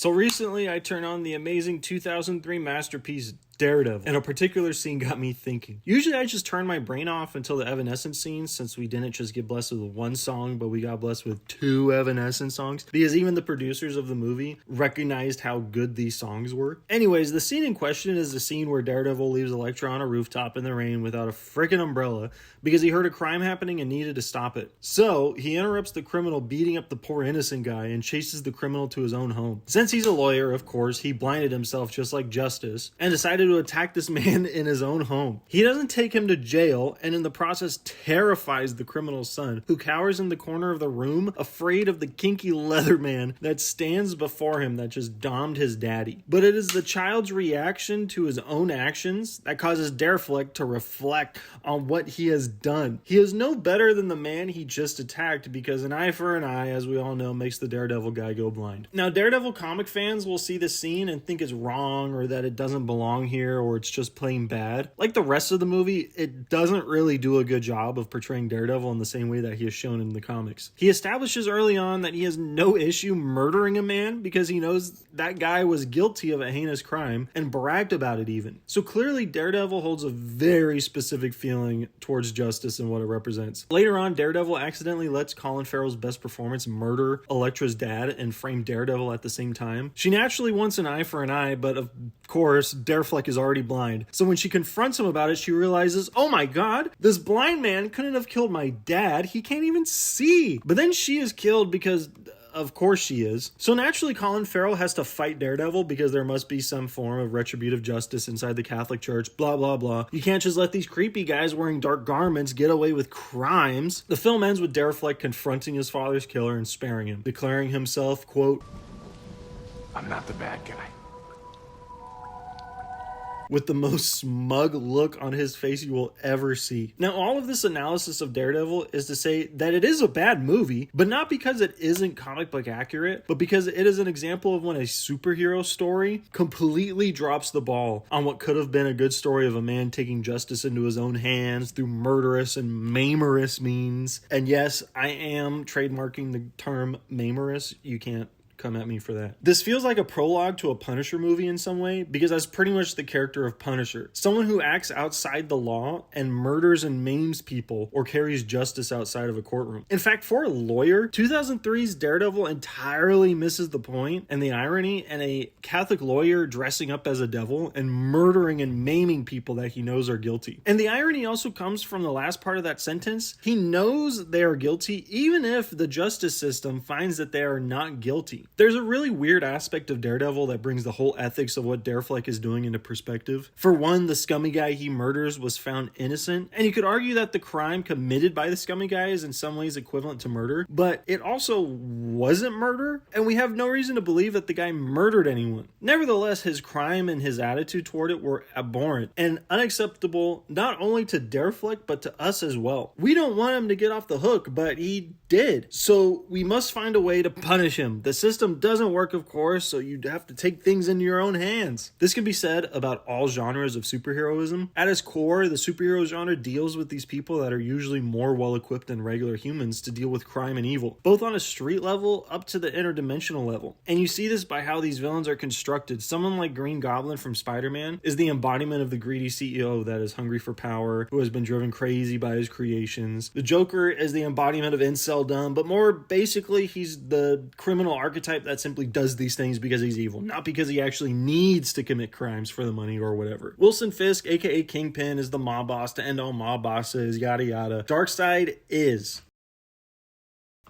So recently I turned on the amazing 2003 masterpiece Daredevil, and a particular scene got me thinking. Usually I just turn my brain off until the Evanescence scene, since we didn't just get blessed with one song, but we got blessed with two Evanescence songs, because even the producers of the movie recognized how good these songs were. Anyways, the scene in question is the scene where Daredevil leaves Elektra on a rooftop in the rain without a freaking umbrella because he heard a crime happening and needed to stop it. So he interrupts the criminal beating up the poor innocent guy and chases the criminal to his own home. Since he's a lawyer, of course, he blinded himself just like Justice and decided to attack this man in his own home. He doesn't take him to jail, and in the process terrifies the criminal's son, who cowers in the corner of the room, afraid of the kinky leather man that stands before him that just domed his daddy. But it is the child's reaction to his own actions that causes Darefleck to reflect on what he has done. He is no better than the man he just attacked, because an eye for an eye, as we all know, makes the Daredevil guy go blind. Now, Daredevil comic fans will see this scene and think it's wrong, or that it doesn't belong here, or it's just plain bad. Like the rest of the movie, it doesn't really do a good job of portraying Daredevil in the same way that he is shown in the comics. He establishes early on that he has no issue murdering a man because he knows that guy was guilty of a heinous crime and bragged about it even. So clearly Daredevil holds a very specific feeling towards justice and what it represents. Later on, Daredevil accidentally lets Colin Farrell's best performance murder Elektra's dad and frame Daredevil at the same time. She naturally wants an eye for an eye, but of course, Darefleck is already blind. So when she confronts him about it, she realizes, oh my god, this blind man couldn't have killed my dad. He can't even see. But then she is killed because of course she is. So naturally Colin Farrell has to fight Daredevil because there must be some form of retributive justice inside the Catholic Church, blah blah blah. You can't just let these creepy guys wearing dark garments get away with crimes. The film ends with Darefleck confronting his father's killer and sparing him, declaring himself, quote, I'm not the bad guy. With the most smug look on his face you will ever see. Now, all of this analysis of Daredevil is to say that it is a bad movie, but not because it isn't comic book accurate, but because it is an example of when a superhero story completely drops the ball on what could have been a good story of a man taking justice into his own hands through murderous and maimorous means. And yes, I am trademarking the term maimorous. You can't come at me for that. This feels like a prologue to a Punisher movie in some way, because that's pretty much the character of Punisher. Someone who acts outside the law and murders and maims people or carries justice outside of a courtroom. In fact, for a lawyer, 2003's Daredevil entirely misses the point and the irony, and a Catholic lawyer dressing up as a devil and murdering and maiming people that he knows are guilty. And the irony also comes from the last part of that sentence. He knows they are guilty even if the justice system finds that they are not guilty. There's a really weird aspect of Daredevil that brings the whole ethics of what Darefleck is doing into perspective. For one, the scummy guy he murders was found innocent, and you could argue that the crime committed by the scummy guy is in some ways equivalent to murder, but it also wasn't murder, and we have no reason to believe that the guy murdered anyone. Nevertheless, his crime and his attitude toward it were abhorrent and unacceptable, not only to Darefleck, but to us as well. We don't want him to get off the hook, but he did. So we must find a way to punish him. The system doesn't work, of course, so you have to take things into your own hands. This can be said about all genres of superheroism. At its core, the superhero genre deals with these people that are usually more well-equipped than regular humans to deal with crime and evil, both on a street level up to the interdimensional level. And you see this by how these villains are constructed. Someone like Green Goblin from Spider-Man is the embodiment of the greedy CEO that is hungry for power, who has been driven crazy by his creations. The Joker is the embodiment of incel dumb, but more basically, he's the criminal archetype that simply does these things because he's evil, not because he actually needs to commit crimes for the money or whatever. Wilson Fisk, aka Kingpin, is the mob boss to end all mob bosses, yada yada. Darkseid is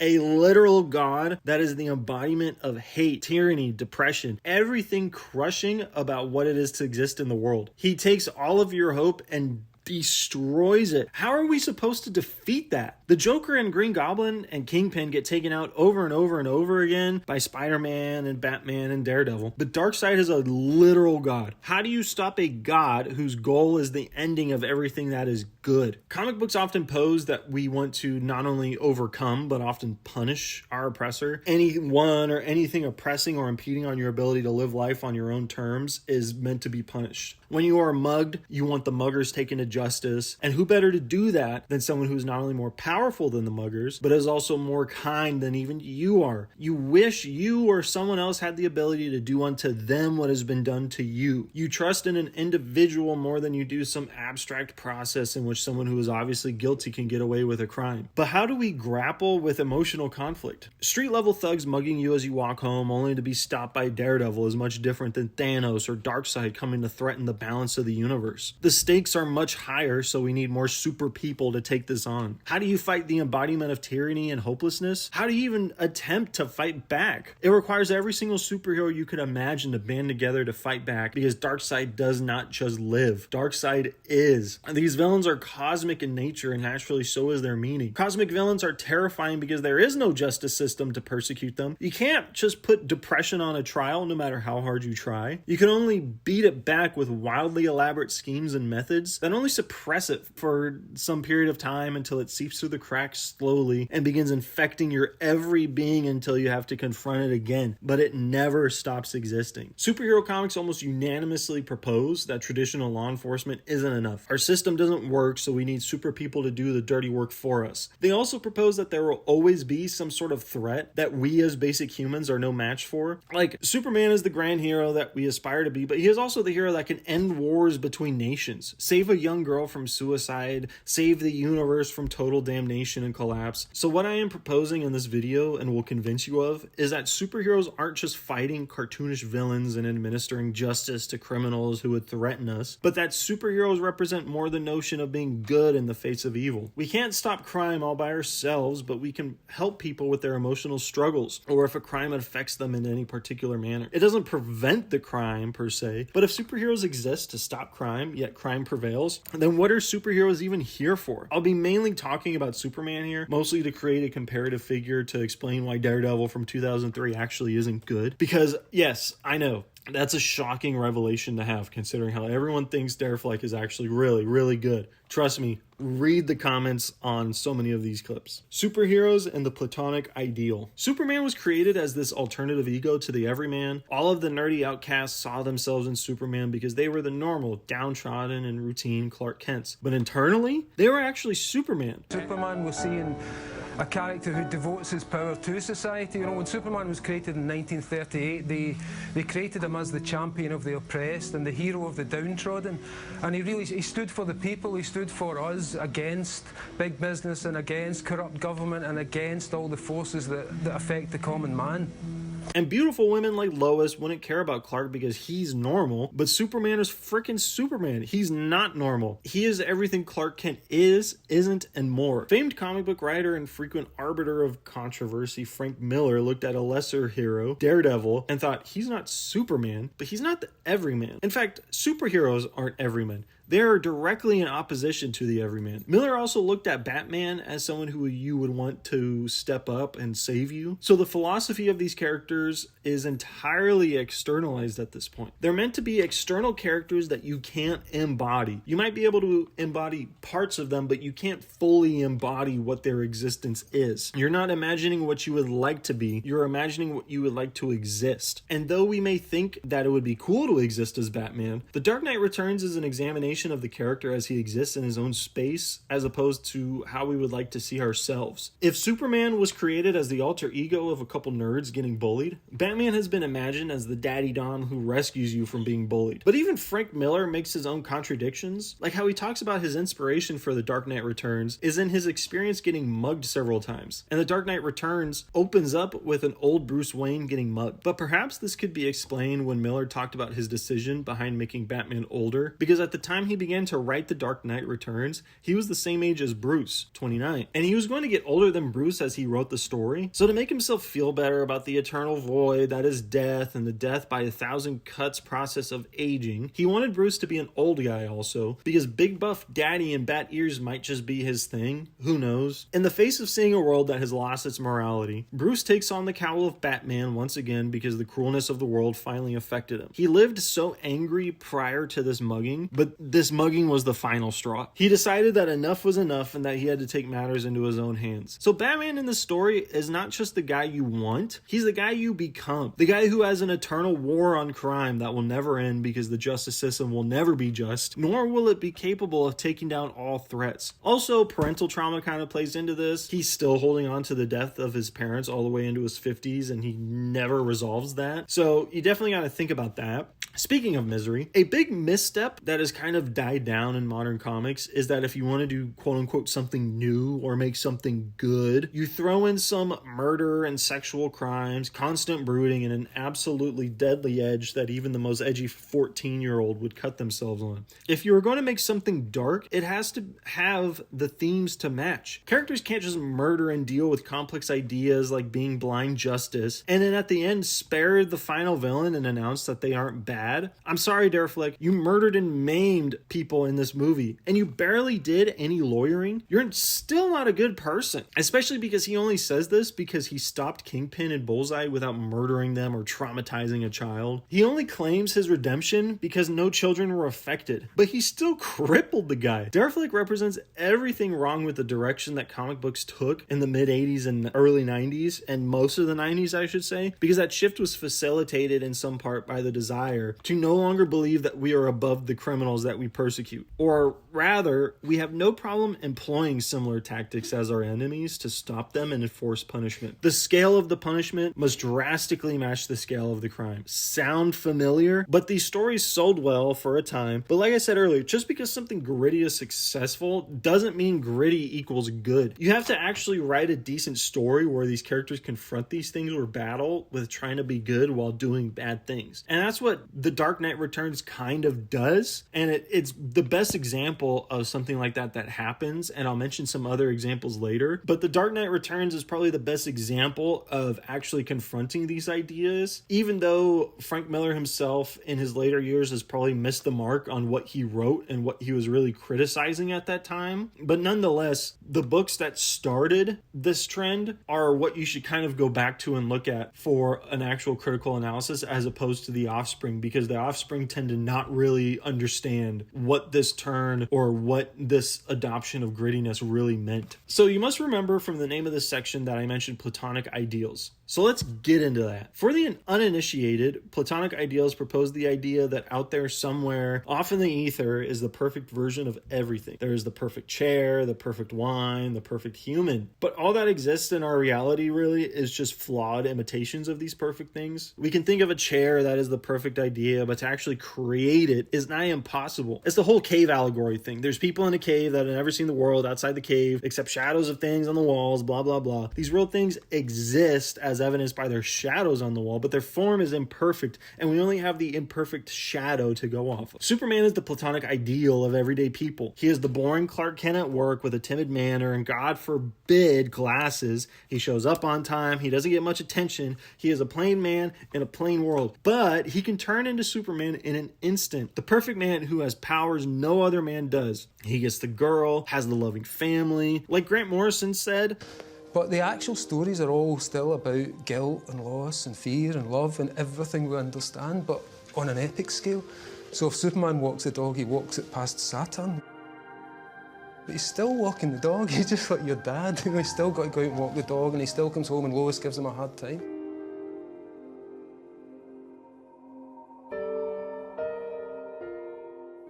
a literal god that is the embodiment of hate, tyranny, depression, everything crushing about what it is to exist in the world. He takes all of your hope and destroys it. How are we supposed to defeat that? The Joker and Green Goblin and Kingpin get taken out over and over and over again by Spider-Man and Batman and Daredevil. But Darkseid is a literal god. How do you stop a god whose goal is the ending of everything that is good? Comic books often pose that we want to not only overcome, but often punish our oppressor. Anyone or anything oppressing or impeding on your ability to live life on your own terms is meant to be punished. When you are mugged, you want the muggers taken to justice. And who better to do that than someone who's not only more powerful, powerful than the muggers, but is also more kind than even you are. You wish you or someone else had the ability to do unto them what has been done to you. You trust in an individual more than you do some abstract process in which someone who is obviously guilty can get away with a crime. But how do we grapple with emotional conflict? Street level thugs mugging you as you walk home only to be stopped by Daredevil is much different than Thanos or Darkseid coming to threaten the balance of the universe. The stakes are much higher, so we need more super people to take this on. How do you fight the embodiment of tyranny and hopelessness? How do you even attempt to fight back? It requires every single superhero you could imagine to band together to fight back, because Darkseid does not just live. Darkseid is. These villains are cosmic in nature, and naturally so is their meaning. Cosmic villains are terrifying because there is no justice system to persecute them. You can't just put depression on a trial no matter how hard you try. You can only beat it back with wildly elaborate schemes and methods that only suppress it for some period of time until it seeps through the cracks slowly and begins infecting your every being until you have to confront it again. But it never stops existing. Superhero comics almost unanimously propose that traditional law enforcement isn't enough. Our system doesn't work, so we need super people to do the dirty work for us. They also propose that there will always be some sort of threat that we as basic humans are no match for. Like, Superman is the grand hero that we aspire to be, but he is also the hero that can end wars between nations, save a young girl from suicide, save the universe from total damnation and collapse. So what I am proposing in this video, and will convince you of, is that superheroes aren't just fighting cartoonish villains and administering justice to criminals who would threaten us, but that superheroes represent more the notion of being good in the face of evil. We can't stop crime all by ourselves, but we can help people with their emotional struggles, or if a crime affects them in any particular manner. It doesn't prevent the crime per se, but if superheroes exist to stop crime, yet crime prevails, then what are superheroes even here for? I'll be mainly talking about Superman here, mostly to create a comparative figure to explain why Daredevil from 2003 actually isn't good. Because, yes, I know, that's a shocking revelation to have, considering how everyone thinks Daredevil is actually really, really good. Trust me, read the comments on so many of these clips. Superheroes and the platonic ideal. Superman was created as this alternative ego to the everyman. All of the nerdy outcasts saw themselves in Superman because they were the normal, downtrodden, and routine Clark Kents. But internally, they were actually Superman. Superman was seeing a character who devotes his power to society. You know, when Superman was created in 1938, they created him as the champion of the oppressed and the hero of the downtrodden. And he stood for the people, he stood for us against big business and against corrupt government and against all the forces that affect the common man. And beautiful women like Lois wouldn't care about Clark because he's normal, but Superman is freaking Superman. He's not normal. He is everything Clark Kent is, isn't, and more. Famed comic book writer and frequent arbiter of controversy Frank Miller looked at a lesser hero, Daredevil, and thought, he's not Superman, but he's not the everyman. In fact, superheroes aren't everymen. They are directly in opposition to the everyman. Miller also looked at Batman as someone who you would want to step up and save you. So the philosophy of these characters is entirely externalized at this point. They're meant to be external characters that you can't embody. You might be able to embody parts of them, but you can't fully embody what their existence is. You're not imagining what you would like to be. You're imagining what you would like to exist. And though we may think that it would be cool to exist as Batman, The Dark Knight Returns is an examination of the character as he exists in his own space, as opposed to how we would like to see ourselves. If Superman was created as the alter ego of a couple nerds getting bullied, Batman has been imagined as the daddy dom who rescues you from being bullied. But even Frank Miller makes his own contradictions, like how he talks about his inspiration for The Dark Knight Returns is in his experience getting mugged several times, and The Dark Knight Returns opens up with an old Bruce Wayne getting mugged. But perhaps this could be explained when Miller talked about his decision behind making Batman older, because at the time he began to write The Dark Knight Returns, he was the same age as Bruce, 29, and he was going to get older than Bruce as he wrote the story. So to make himself feel better about the eternal void that is death and the death by 1,000 cuts process of aging, he wanted Bruce to be an old guy also, because big buff daddy and bat ears might just be his thing. Who knows? In the face of seeing a world that has lost its morality, Bruce takes on the cowl of Batman once again because the cruelness of the world finally affected him. He lived so angry prior to this mugging, but But this mugging was the final straw. He decided that enough was enough and that he had to take matters into his own hands. So Batman in this story is not just the guy you want, he's the guy you become. The guy who has an eternal war on crime that will never end because the justice system will never be just, nor will it be capable of taking down all threats. Also, parental trauma kind of plays into this. He's still holding on to the death of his parents all the way into his 50s and he never resolves that. So you definitely got to think about that. Speaking of misery, a big misstep that has kind of died down in modern comics is that if you want to do quote-unquote something new or make something good, you throw in some murder and sexual crimes, constant brooding, and an absolutely deadly edge that even the most edgy 14-year-old would cut themselves on. If you are going to make something dark, it has to have the themes to match. Characters can't just murder and deal with complex ideas like being blind justice, and then at the end spare the final villain and announce that they aren't bad. I'm sorry, Dareflick, you murdered and maimed people in this movie, and you barely did any lawyering. You're still not a good person, especially because he only says this because he stopped Kingpin and Bullseye without murdering them or traumatizing a child. He only claims his redemption because no children were affected, but he still crippled the guy. Dareflick represents everything wrong with the direction that comic books took in the mid-80s and early 90s, and most of the 90s, I should say, because that shift was facilitated in some part by the desire to no longer believe that we are above the criminals that we persecute. Or rather, we have no problem employing similar tactics as our enemies to stop them and enforce punishment. The scale of the punishment must drastically match the scale of the crime. Sound familiar? But these stories sold well for a time. But like I said earlier, just because something gritty is successful doesn't mean gritty equals good. You have to actually write a decent story where these characters confront these things or battle with trying to be good while doing bad things. And that's what The Dark Knight Returns kind of does, and it's the best example of something like that happens, and I'll mention some other examples later, but The Dark Knight Returns is probably the best example of actually confronting these ideas, even though Frank Miller himself in his later years has probably missed the mark on what he wrote and what he was really criticizing at that time. But nonetheless, the books that started this trend are what you should kind of go back to and look at for an actual critical analysis, as opposed to The Offspring, because The Offspring tend to not really understand what this turn or what this adoption of grittiness really meant. So you must remember from the name of this section that I mentioned Platonic ideals. So let's get into that. For the uninitiated, Platonic ideals propose the idea that out there somewhere, off in the ether, is the perfect version of everything. There is the perfect chair, the perfect wine, the perfect human. But all that exists in our reality really is just flawed imitations of these perfect things. We can think of a chair that is the perfect idea, but to actually create it is nigh impossible. It's the whole cave allegory thing. There's people in a cave that have never seen the world outside the cave, except shadows of things on the walls, blah, blah, blah. These real things exist as evidenced by their shadows on the wall, but their form is imperfect, and we only have the imperfect shadow to go off of. Superman is the Platonic ideal of everyday people. He is the boring Clark Kent at work with a timid manner and, God forbid, glasses. He shows up on time. He doesn't get much attention. He is a plain man in a plain world, but he can turn into Superman in an instant. The perfect man who has powers no other man does. He gets the girl, has the loving family. Like Grant Morrison said, but the actual stories are all still about guilt and loss and fear and love and everything we understand, but on an epic scale. So if Superman walks the dog, he walks it past Saturn. But he's still walking the dog. He's just like your dad. He's still got to go out and walk the dog, and he still comes home and Lois gives him a hard time.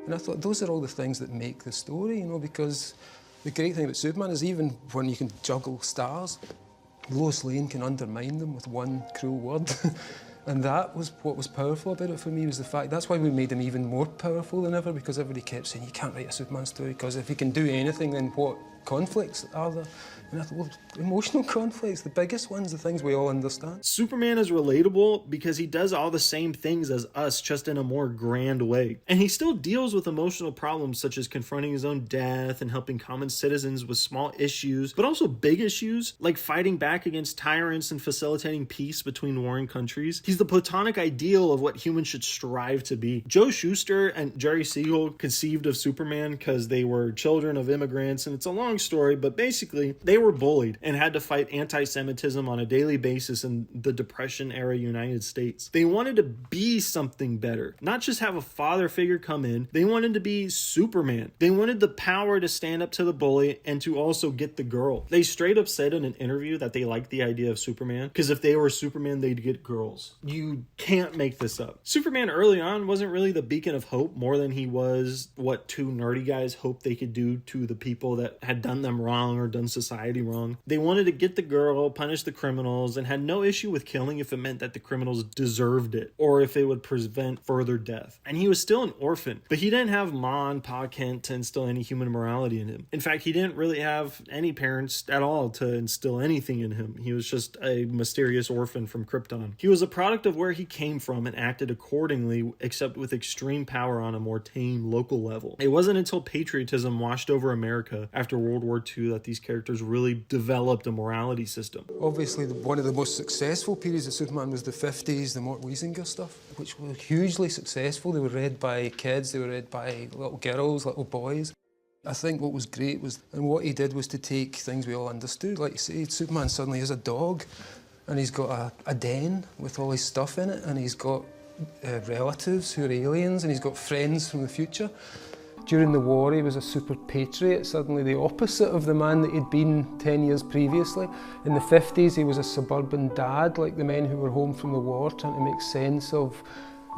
And I thought those are all the things that make the story, because the great thing about Superman is even when you can juggle stars, Lois Lane can undermine them with one cruel word. And that was what was powerful about it for me, was the fact that's why we made him even more powerful than ever, because everybody kept saying, you can't write a Superman story, because if he can do anything, then what conflicts are there? And I thought, well, emotional conflicts, the biggest ones, the things we all understand. Superman is relatable because he does all the same things as us, just in a more grand way. And he still deals with emotional problems such as confronting his own death and helping common citizens with small issues, but also big issues like fighting back against tyrants and facilitating peace between warring countries. He's the platonic ideal of what humans should strive to be. Joe Shuster and Jerry Siegel conceived of Superman because they were children of immigrants, and it's a long story, but basically they were bullied and had to fight anti-Semitism on a daily basis in the Depression-era United States. They wanted to be something better, not just have a father figure come in. They wanted to be Superman. They wanted the power to stand up to the bully and to also get the girl. They straight up said in an interview that they liked the idea of Superman because if they were Superman, they'd get girls. You can't make this up. Superman early on wasn't really the beacon of hope more than he was what two nerdy guys hoped they could do to the people that had done them wrong or done society wrong. They wanted to get the girl, punish the criminals, and had no issue with killing if it meant that the criminals deserved it or if it would prevent further death. And he was still an orphan, but he didn't have Ma and Pa Kent to instill any human morality in him. In fact, he didn't really have any parents at all to instill anything in him. He was just a mysterious orphan from Krypton. He was a product of where he came from and acted accordingly, except with extreme power on a more tame local level. It wasn't until patriotism washed over America after World War II that these characters really developed a morality system. Obviously, one of the most successful periods of Superman was the 50s, the Mort Wiesinger stuff, which were hugely successful. They were read by kids, they were read by little girls, little boys. I think what was great was, and what he did was to take things we all understood. Like you say, Superman suddenly has a dog, and he's got a den with all his stuff in it, and he's got relatives who are aliens, and he's got friends from the future. During the war, he was a super patriot, suddenly the opposite of the man that he'd been 10 years previously. In the 50s, he was a suburban dad, like the men who were home from the war, trying to make sense of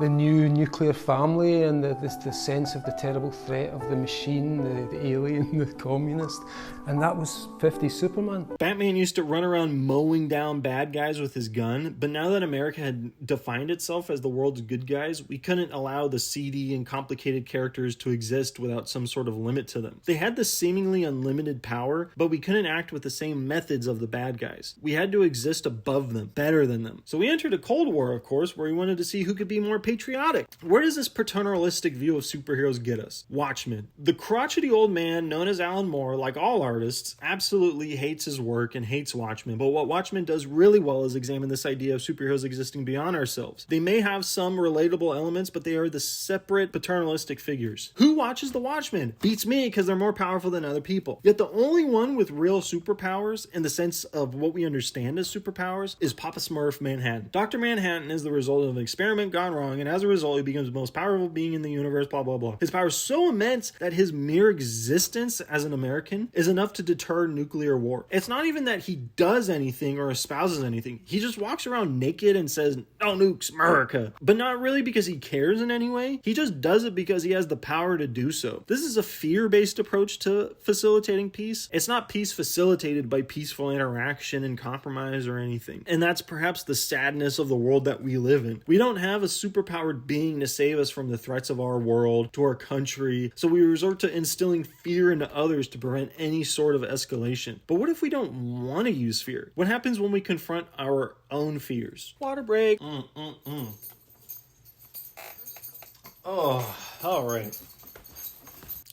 the new nuclear family and the sense of the terrible threat of the machine, the alien, the communist. And that was 50s Superman. Batman used to run around mowing down bad guys with his gun, but now that America had defined itself as the world's good guys, we couldn't allow the seedy and complicated characters to exist without some sort of limit to them. They had the seemingly unlimited power, but we couldn't act with the same methods of the bad guys. We had to exist above them, better than them. So we entered a Cold War, of course, where we wanted to see who could be more patriotic. Where does this paternalistic view of superheroes get us? Watchmen. The crotchety old man known as Alan Moore, like all artists, absolutely hates his work and hates Watchmen, but what Watchmen does really well is examine this idea of superheroes existing beyond ourselves. They may have some relatable elements, but they are the separate paternalistic figures. Who watches the Watchmen? Beats me because they're more powerful than other people. Yet the only one with real superpowers, in the sense of what we understand as superpowers, is Papa Smurf Manhattan. Dr. Manhattan is the result of an experiment gone wrong, and as a result, he becomes the most powerful being in the universe, blah, blah, blah. His power is so immense that his mere existence as an American is enough to deter nuclear war. It's not even that he does anything or espouses anything. He just walks around naked and says, "No nukes, America." But not really because he cares in any way. He just does it because he has the power to do so. This is a fear-based approach to facilitating peace. It's not peace facilitated by peaceful interaction and compromise or anything. And that's perhaps the sadness of the world that we live in. We don't have a superpowered being to save us from the threats of our world, to our country, so we resort to instilling fear into others to prevent any sort of escalation. But what if we don't want to use fear? What happens when we confront our own fears? Water break. Oh, all right.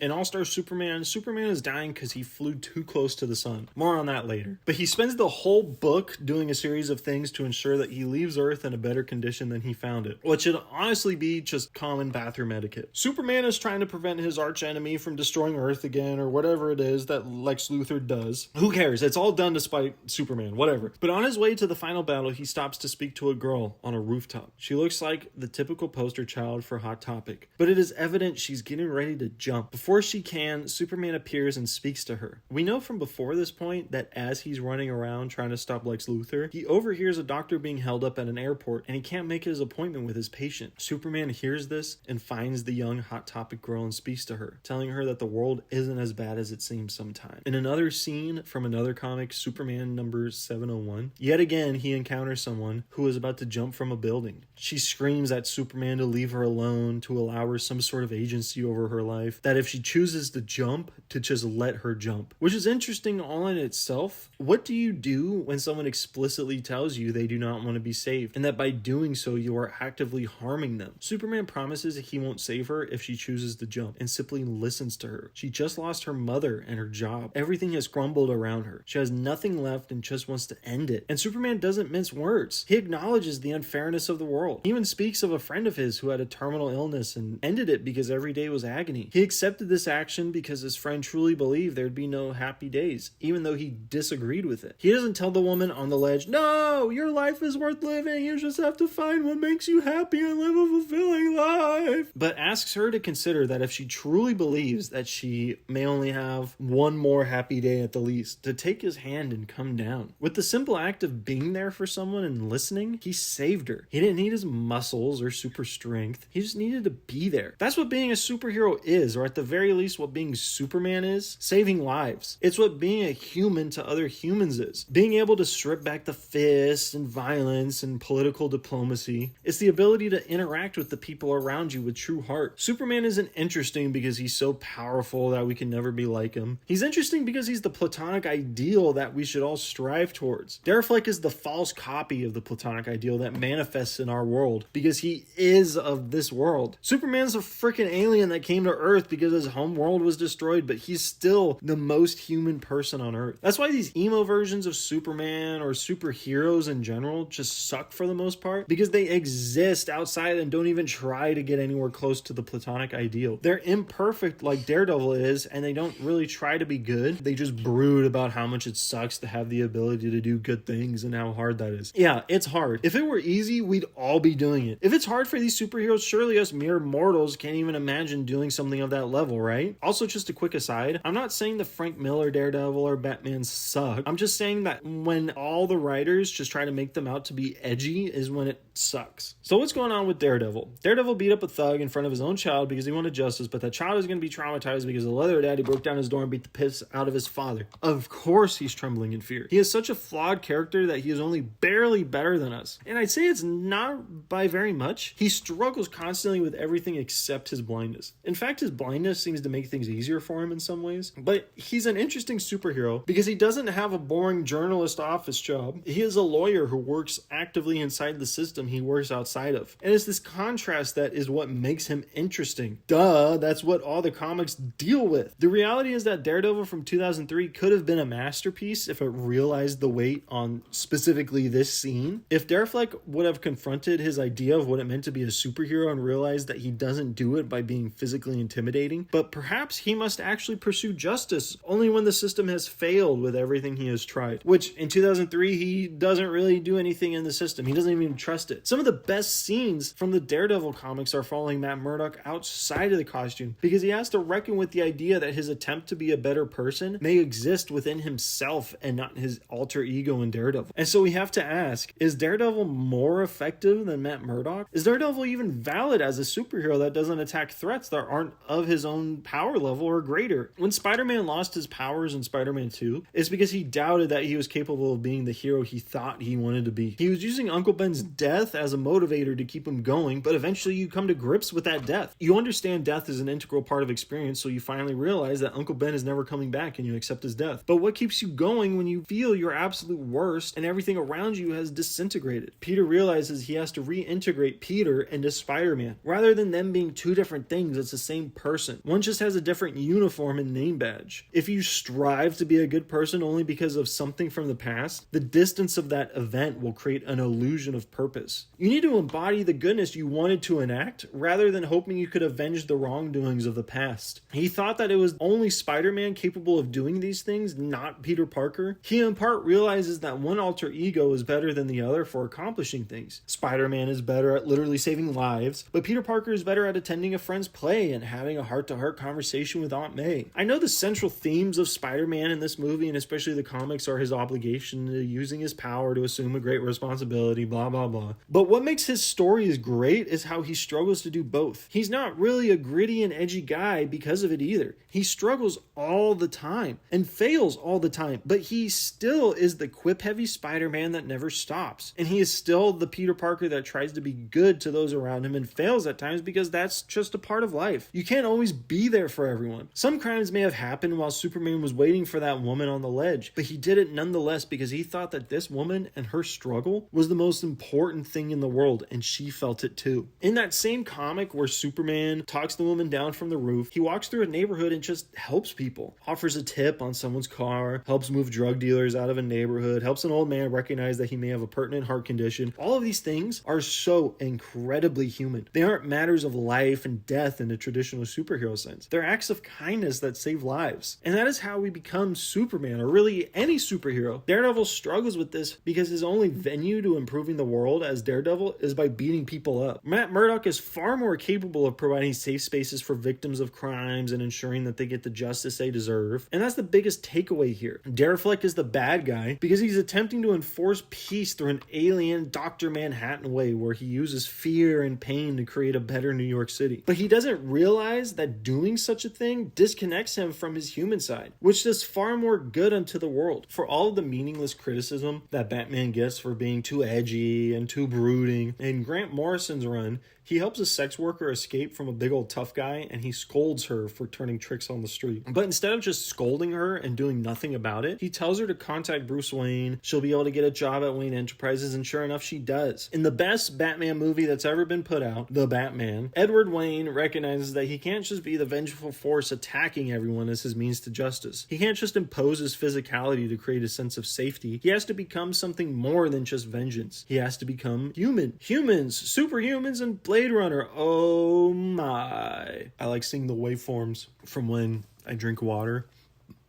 In All-Star Superman, Superman is dying because he flew too close to the sun. More on that later. But he spends the whole book doing a series of things to ensure that he leaves Earth in a better condition than he found it. What should honestly be just common bathroom etiquette. Superman is trying to prevent his archenemy from destroying Earth again, or whatever it is that Lex Luthor does. Who cares? It's all done to spite Superman, whatever. But on his way to the final battle, he stops to speak to a girl on a rooftop. She looks like the typical poster child for Hot Topic, but it is evident she's getting ready to jump. Before she can, Superman appears and speaks to her. We know from before this point that as he's running around trying to stop Lex Luthor, he overhears a doctor being held up at an airport and he can't make his appointment with his patient. Superman hears this and finds the young Hot Topic girl and speaks to her, telling her that the world isn't as bad as it seems sometimes. In another scene from another comic, Superman number 701, yet again he encounters someone who is about to jump from a building. She screams at Superman to leave her alone, to allow her some sort of agency over her life, that if she she chooses to jump to just let her jump, which is interesting all in itself. What do you do when someone explicitly tells you they do not want to be saved, and that by doing so you are actively harming them? Superman promises he won't save her if she chooses to jump and simply listens to her. She just lost her mother and her job. Everything has crumbled around her. She has nothing left and just wants to end it. And Superman doesn't mince words. He acknowledges the unfairness of the world. He even speaks of a friend of his who had a terminal illness and ended it because every day was agony. He accepted this action because his friend truly believed there'd be no happy days, even though he disagreed with it. He doesn't tell the woman on the ledge, "No, your life is worth living. You just have to find what makes you happy and live a fulfilling life," but asks her to consider that if she truly believes that she may only have one more happy day at the least, to take his hand and come down. With the simple act of being there for someone and listening, he saved her. He didn't need his muscles or super strength. He just needed to be there. That's what being a superhero is, or at the very least what being Superman is: saving lives. It's what being a human to other humans is. Being able to strip back the fists and violence and political diplomacy. It's the ability to interact with the people around you with true heart. Superman isn't interesting because he's so powerful that we can never be like him. He's interesting because he's the platonic ideal that we should all strive towards. Darefleck is the false copy of the platonic ideal that manifests in our world because he is of this world. Superman's a freaking alien that came to Earth because his home world was destroyed, but he's still the most human person on Earth. That's why these emo versions of Superman or superheroes in general just suck for the most part, because they exist outside and don't even try to get anywhere close to the platonic ideal. They're imperfect like Daredevil is, and they don't really try to be good. They just brood about how much it sucks to have the ability to do good things and how hard that is. Yeah, it's hard. If it were easy, we'd all be doing it. If it's hard for these superheroes, surely us mere mortals can't even imagine doing something of that level, right? Also, just a quick aside, I'm not saying the Frank Miller Daredevil or Batman suck. I'm just saying that when all the writers just try to make them out to be edgy is when it sucks. So what's going on with Daredevil? Daredevil beat up a thug in front of his own child because he wanted justice, but that child is going to be traumatized because the leather daddy broke down his door and beat the piss out of his father. Of course he's trembling in fear. He is such a flawed character that he is only barely better than us. And I'd say it's not by very much. He struggles constantly with everything except his blindness. In fact, his blindness seems to make things easier for him in some ways. But he's an interesting superhero because he doesn't have a boring journalist office job. He is a lawyer who works actively inside the system he works outside of. And it's this contrast that is what makes him interesting. Duh, that's what all the comics deal with. The reality is that Daredevil from 2003 could have been a masterpiece if it realized the weight on specifically this scene. If Darefleck would have confronted his idea of what it meant to be a superhero and realized that he doesn't do it by being physically intimidating, but perhaps he must actually pursue justice only when the system has failed with everything he has tried. Which in 2003, he doesn't really do anything in the system. He doesn't even trust it. Some of the best scenes from the Daredevil comics are following Matt Murdock outside of the costume because he has to reckon with the idea that his attempt to be a better person may exist within himself and not his alter ego in Daredevil. And so we have to ask, is Daredevil more effective than Matt Murdock? Is Daredevil even valid as a superhero that doesn't attack threats that aren't of his own power level or greater? When Spider-Man lost his powers in Spider-Man 2, it's because he doubted that he was capable of being the hero he thought he wanted to be. He was using Uncle Ben's death as a motivator to keep him going, but eventually you come to grips with that death. You understand death is an integral part of experience, so you finally realize that Uncle Ben is never coming back and you accept his death. But what keeps you going when you feel your absolute worst and everything around you has disintegrated? Peter realizes he has to reintegrate Peter into Spider-Man. Rather than them being two different things, it's the same person. One just has a different uniform and name badge. If you strive to be a good person only because of something from the past, the distance of that event will create an illusion of purpose. You need to embody the goodness you wanted to enact rather than hoping you could avenge the wrongdoings of the past. He thought that it was only Spider-Man capable of doing these things, not Peter Parker. He in part realizes that one alter ego is better than the other for accomplishing things. Spider-Man is better at literally saving lives, but Peter Parker is better at attending a friend's play and having a heart-to-heart conversation with Aunt May. I know the central themes of Spider-Man in this movie, and especially the comics, are his obligation to using his power to assume a great responsibility, blah, blah, blah. But what makes his stories great is how he struggles to do both. He's not really a gritty and edgy guy because of it either. He struggles all the time and fails all the time, but he still is the quip-heavy Spider-Man that never stops. And he is still the Peter Parker that tries to be good to those around him and fails at times because that's just a part of life. You can't always be there for everyone. Some crimes may have happened while Superman was waiting for that woman on the ledge, but he did it nonetheless because he thought that this woman and her struggle was the most important thing in the world, and she felt it too. In that same comic where Superman talks the woman down from the roof, he walks through a neighborhood and just helps people, offers a tip on someone's car, helps move drug dealers out of a neighborhood, helps an old man recognize that he may have a pertinent heart condition. All of these things are so incredibly human. They aren't matters of life and death in the traditional superhero sense. They're acts of kindness that save lives. And that is how we become Superman, or really any superhero. Daredevil struggles with this because his only venue to improving the world as Daredevil is by beating people up. Matt Murdock is far more capable of providing safe spaces for victims of crimes and ensuring that they get the justice they deserve. And that's the biggest takeaway here. Darefleck is the bad guy because he's attempting to enforce peace through an alien Dr. Manhattan way where he uses fear and pain to create a better New York City. But he doesn't realize that doing such a thing disconnects him from his human side, which does far more good unto the world. For all of the meaningless criticism that Batman gets for being too edgy and too brooding, in Grant Morrison's run, he helps a sex worker escape from a big old tough guy, and he scolds her for turning tricks on the street. But instead of just scolding her and doing nothing about it, he tells her to contact Bruce Wayne. She'll be able to get a job at Wayne Enterprises, and sure enough, she does. In the best Batman movie that's ever been put out, The Batman, Edward Wayne recognizes that he can't just be the vengeful force attacking everyone as his means to justice. He can't just impose his physicality to create a sense of safety. He has to become something more than just vengeance. He has to become human. Humans, superhumans, and Blade Runner. Oh my. I like seeing the waveforms from when I drink water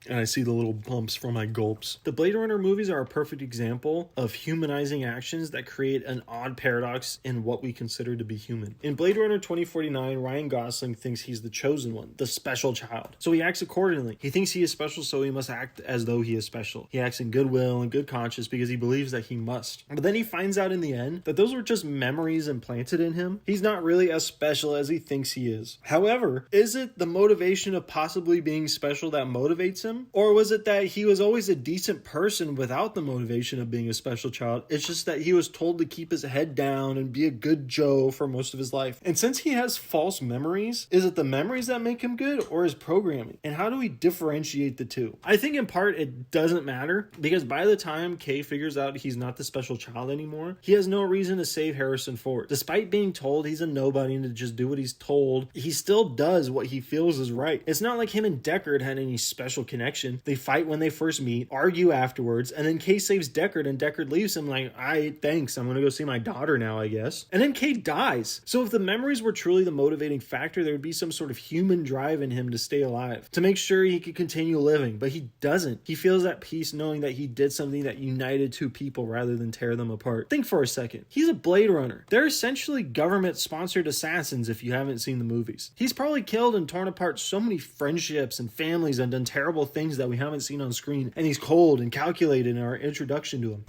and I see the little bumps from my gulps. The Blade Runner movies are a perfect example of humanizing actions that create an odd paradox in what we consider to be human. In Blade Runner 2049, Ryan Gosling thinks he's the chosen one, the special child. So he acts accordingly. He thinks he is special, so he must act as though he is special. He acts in goodwill and good conscience because he believes that he must. But then he finds out in the end that those were just memories implanted in him. He's not really as special as he thinks he is. However, is it the motivation of possibly being special that motivates him? Or was it that he was always a decent person without the motivation of being a special child? It's just that he was told to keep his head down and be a good Joe for most of his life. And since he has false memories, is it the memories that make him good or his programming? And how do we differentiate the two? I think in part it doesn't matter because by the time Kay figures out he's not the special child anymore, he has no reason to save Harrison Ford. Despite being told he's a nobody and to just do what he's told, he still does what he feels is right. It's not like him and Deckard had any special connection. They fight when they first meet, argue afterwards, and then Kay saves Deckard and Deckard leaves him like, thanks, I'm gonna go see my daughter now, I guess. And then Kay dies. So if the memories were truly the motivating factor, there would be some sort of human drive in him to stay alive, to make sure he could continue living, but he doesn't. He feels at peace knowing that he did something that united two people rather than tear them apart. Think for a second. He's a Blade Runner. They're essentially government-sponsored assassins if you haven't seen the movies. He's probably killed and torn apart so many friendships and families and done terrible things that we haven't seen on screen, and he's cold and calculated in our introduction to him.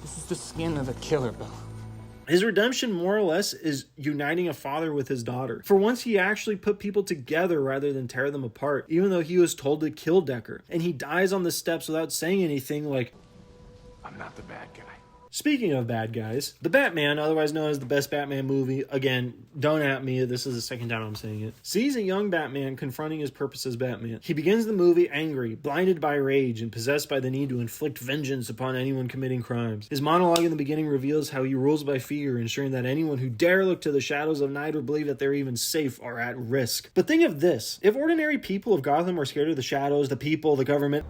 This is the skin of a killer, Bill. His redemption, more or less, is uniting a father with his daughter. For once, he actually put people together rather than tear them apart, even though he was told to kill Deckard. And he dies on the steps without saying anything like, I'm not the bad guy. Speaking of bad guys, The Batman, otherwise known as the best Batman movie, again, don't at me, this is the second time I'm saying it, sees a young Batman confronting his purpose as Batman. He begins the movie angry, blinded by rage, and possessed by the need to inflict vengeance upon anyone committing crimes. His monologue in the beginning reveals how he rules by fear, ensuring that anyone who dare look to the shadows of night or believe that they're even safe are at risk. But think of this, if ordinary people of Gotham were scared of the shadows, the people, the government,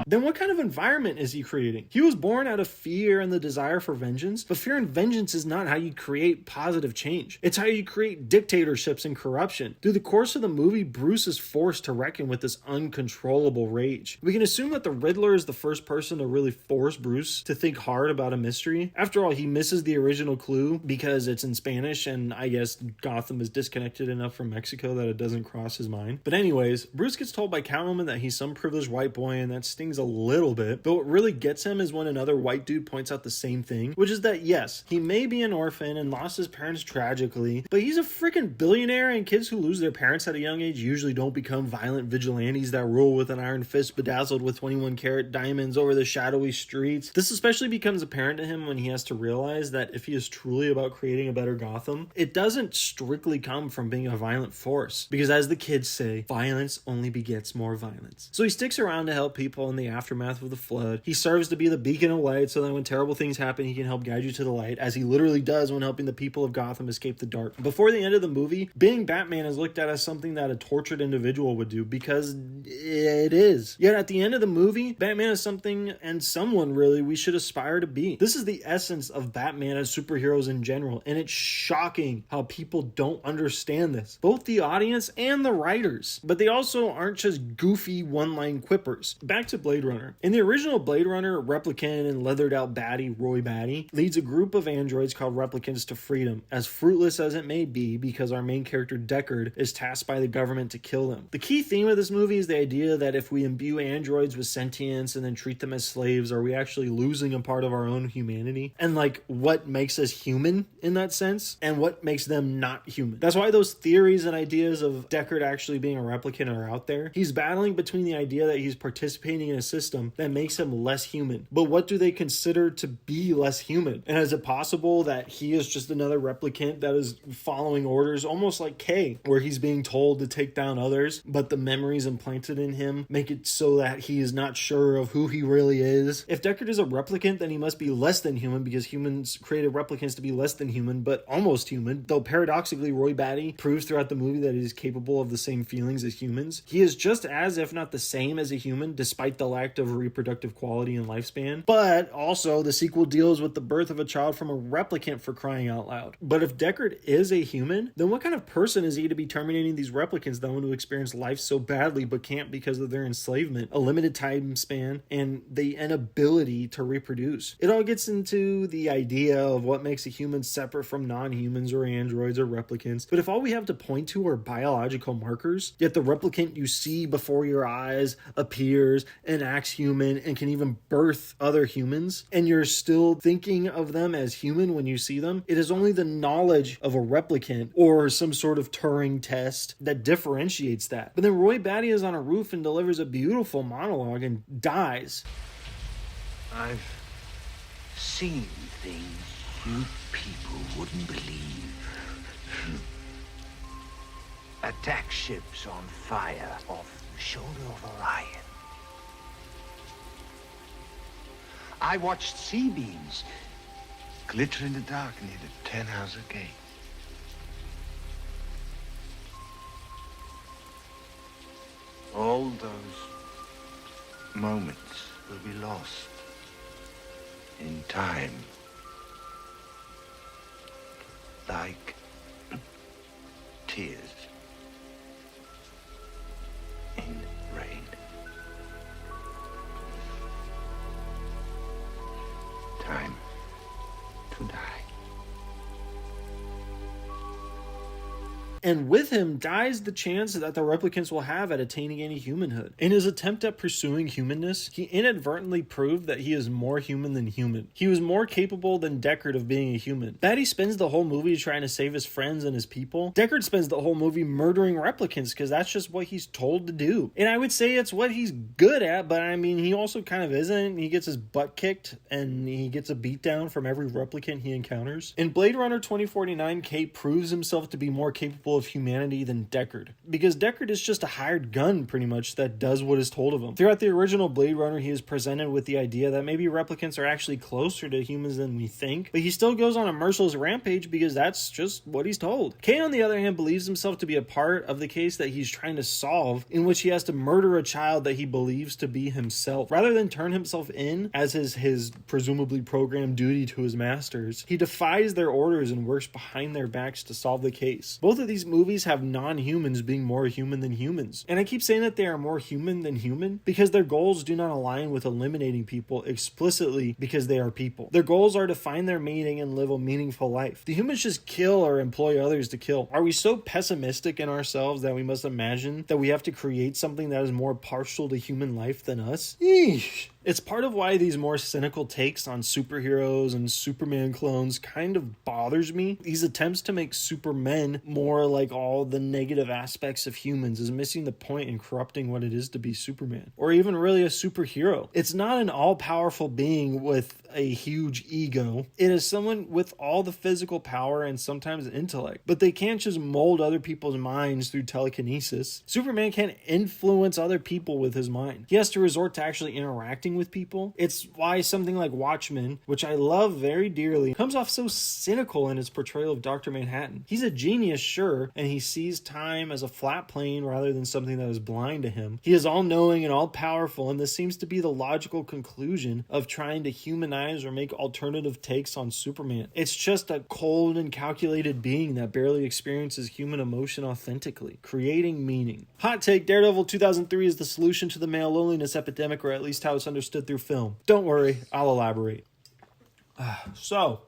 then what kind of environment is he creating? He was born out of fear and the desire for vengeance, but fear and vengeance is not how you create positive change. It's how you create dictatorships and corruption. Through the course of the movie, Bruce is forced to reckon with this uncontrollable rage. We can assume that the Riddler is the first person to really force Bruce to think hard about a mystery. After all, he misses the original clue because it's in Spanish, and I guess Gotham is disconnected enough from Mexico that it doesn't cross his mind. But anyways, Bruce gets told by Catwoman that he's some privileged white boy, and that stings a little bit, but what really gets him is when another white dude points out the same thing, which is that yes, he may be an orphan and lost his parents tragically, but he's a freaking billionaire, and kids who lose their parents at a young age usually don't become violent vigilantes that rule with an iron fist bedazzled with 21 karat diamonds over the shadowy streets. This especially becomes apparent to him when he has to realize that if he is truly about creating a better Gotham, it doesn't strictly come from being a violent force, because as the kids say, violence only begets more violence. So he sticks around to help people in the aftermath of the flood. He serves to be the beacon of light so that when terrible things happen, he can help guide you to the light, as he literally does when helping the people of Gotham escape the dark. Before the end of the movie, being Batman is looked at as something that a tortured individual would do, because it is. Yet at the end of the movie, Batman is something and someone really we should aspire to be. This is the essence of Batman as superheroes in general, and it's shocking how people don't understand this. Both the audience and the writers. But they also aren't just goofy one-line quippers. Back to Blade Runner. In the original Blade Runner, replicant and leathered out baddie Roy Batty leads a group of androids called replicants to freedom, as fruitless as it may be, because our main character Deckard is tasked by the government to kill them. The key theme of this movie is the idea that if we imbue androids with sentience and then treat them as slaves, are we actually losing a part of our own humanity? And like, what makes us human in that sense, and what makes them not human? That's why those theories and ideas of Deckard actually being a replicant are out there. He's battling between the idea that he's participating in a system that makes him less human, but what do they consider to be less human? And is it possible that he is just another replicant that is following orders, almost like K, where he's being told to take down others, but the memories implanted in him make it so that he is not sure of who he really is? If Deckard is a replicant, then he must be less than human, because humans created replicants to be less than human, but almost human, though paradoxically Roy Batty proves throughout the movie that he is capable of the same feelings as humans. He is just as, if not the same as a human, despite the lack of reproductive quality and lifespan. But also, the sequel deals with the birth of a child from a replicant, for crying out loud. But if Deckard is a human, then what kind of person is he to be terminating these replicants that want to experience life so badly but can't because of their enslavement, a limited time span, and the inability to reproduce? It all gets into the idea of what makes a human separate from non-humans or androids or replicants. But if all we have to point to are biological markers, yet the replicant you see before your eyes appears and acts human and can even birth other humans, and you're still thinking of them as human when you see them, it is only the knowledge of a replicant or some sort of Turing test that differentiates that. But then Roy Batty is on a roof and delivers a beautiful monologue and dies. I've seen things you people wouldn't believe. Attack ships on fire off the shoulder of Orion. I watched sea beams glitter in the dark near the 10-house gate. All those moments will be lost in time, like tears in rain. Time to die. And with him dies the chance that the replicants will have at attaining any humanhood. In his attempt at pursuing humanness, he inadvertently proved that he is more human than human. He was more capable than Deckard of being a human. Batty spends the whole movie trying to save his friends and his people. Deckard spends the whole movie murdering replicants because that's just what he's told to do. And I would say it's what he's good at, but I mean, he also kind of isn't. He gets his butt kicked and he gets a beatdown from every replicant he encounters. In Blade Runner 2049, Kate proves himself to be more capable of humanity than Deckard, because Deckard is just a hired gun pretty much that does what is told of him. Throughout the original Blade Runner, he is presented with the idea that maybe replicants are actually closer to humans than we think, but he still goes on a merciless rampage because that's just what he's told. Kay, on the other hand, believes himself to be a part of the case that he's trying to solve, in which he has to murder a child that he believes to be himself. Rather than turn himself in as his presumably programmed duty to his masters, he defies their orders and works behind their backs to solve the case. Both of these these movies have non-humans being more human than humans. And I keep saying that they are more human than human because their goals do not align with eliminating people explicitly because they are people. Their goals are to find their meaning and live a meaningful life. The humans just kill or employ others to kill. Are we so pessimistic in ourselves that we must imagine that we have to create something that is more partial to human life than us? Eesh. It's part of why these more cynical takes on superheroes and Superman clones kind of bothers me. These attempts to make Supermen more like all the negative aspects of humans is missing the point in corrupting what it is to be Superman, or even really a superhero. It's not an all-powerful being with a huge ego. It is someone with all the physical power and sometimes intellect, but they can't just mold other people's minds through telekinesis. Superman can't influence other people with his mind. He has to resort to actually interacting with people. It's why something like Watchmen, which I love very dearly, comes off so cynical in its portrayal of Dr. Manhattan. He's a genius, sure, and he sees time as a flat plane rather than something that is blind to him. He is all-knowing and all-powerful, and this seems to be the logical conclusion of trying to humanize or make alternative takes on Superman. It's just a cold and calculated being that barely experiences human emotion authentically, creating meaning. Hot take, Daredevil 2003 is the solution to the male loneliness epidemic, or at least how it's understood through film. Don't worry, I'll elaborate. So,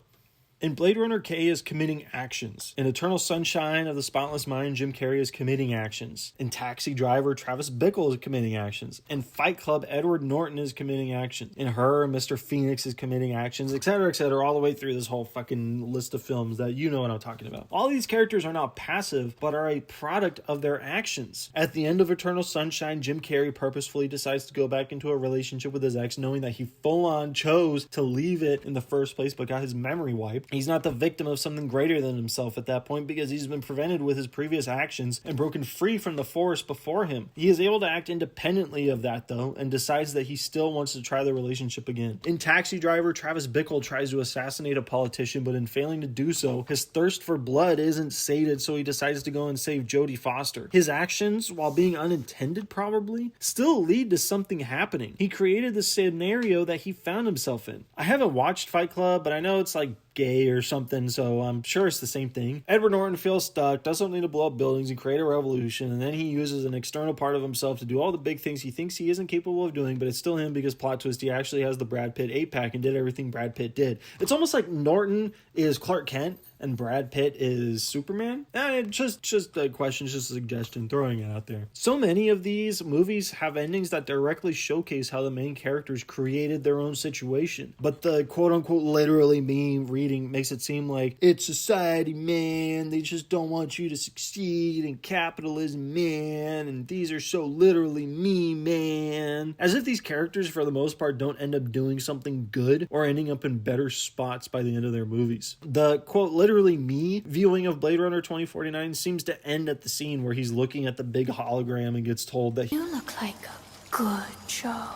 in Blade Runner, Kay is committing actions. In Eternal Sunshine of the Spotless Mind, Jim Carrey is committing actions. In Taxi Driver, Travis Bickle is committing actions. In Fight Club, Edward Norton is committing actions. In Her, Mr. Phoenix is committing actions, etc., all the way through this whole fucking list of films that you know what I'm talking about. All these characters are not passive, but are a product of their actions. At the end of Eternal Sunshine, Jim Carrey purposefully decides to go back into a relationship with his ex, knowing that he full-on chose to leave it in the first place, but got his memory wiped. He's not the victim of something greater than himself at that point because he's been prevented with his previous actions and broken free from the force before him. He is able to act independently of that, though, and decides that he still wants to try the relationship again. In Taxi Driver, Travis Bickle tries to assassinate a politician, but in failing to do so, his thirst for blood isn't sated, so he decides to go and save Jodie Foster. His actions, while being unintended probably, still lead to something happening. He created the scenario that he found himself in. I haven't watched Fight Club, but I know it's like gay or something, so I'm sure it's the same thing. Edward Norton feels stuck, does something to blow up buildings and create a revolution, and then he uses an external part of himself to do all the big things he thinks he isn't capable of doing, but it's still him because, plot twist, he actually has the Brad Pitt 8-pack and did everything Brad Pitt did. It's almost like Norton is Clark Kent and Brad Pitt is Superman? Just a question, just a suggestion, throwing it out there. So many of these movies have endings that directly showcase how the main characters created their own situation. But the quote-unquote literally me reading makes it seem like it's society, man. They just don't want you to succeed, and capitalism, man. And these are so literally me, man. As if these characters, for the most part, don't end up doing something good or ending up in better spots by the end of their movies. The quote literally me viewing of Blade Runner 2049 seems to end at the scene where he's looking at the big hologram and gets told that You look like a good Joe.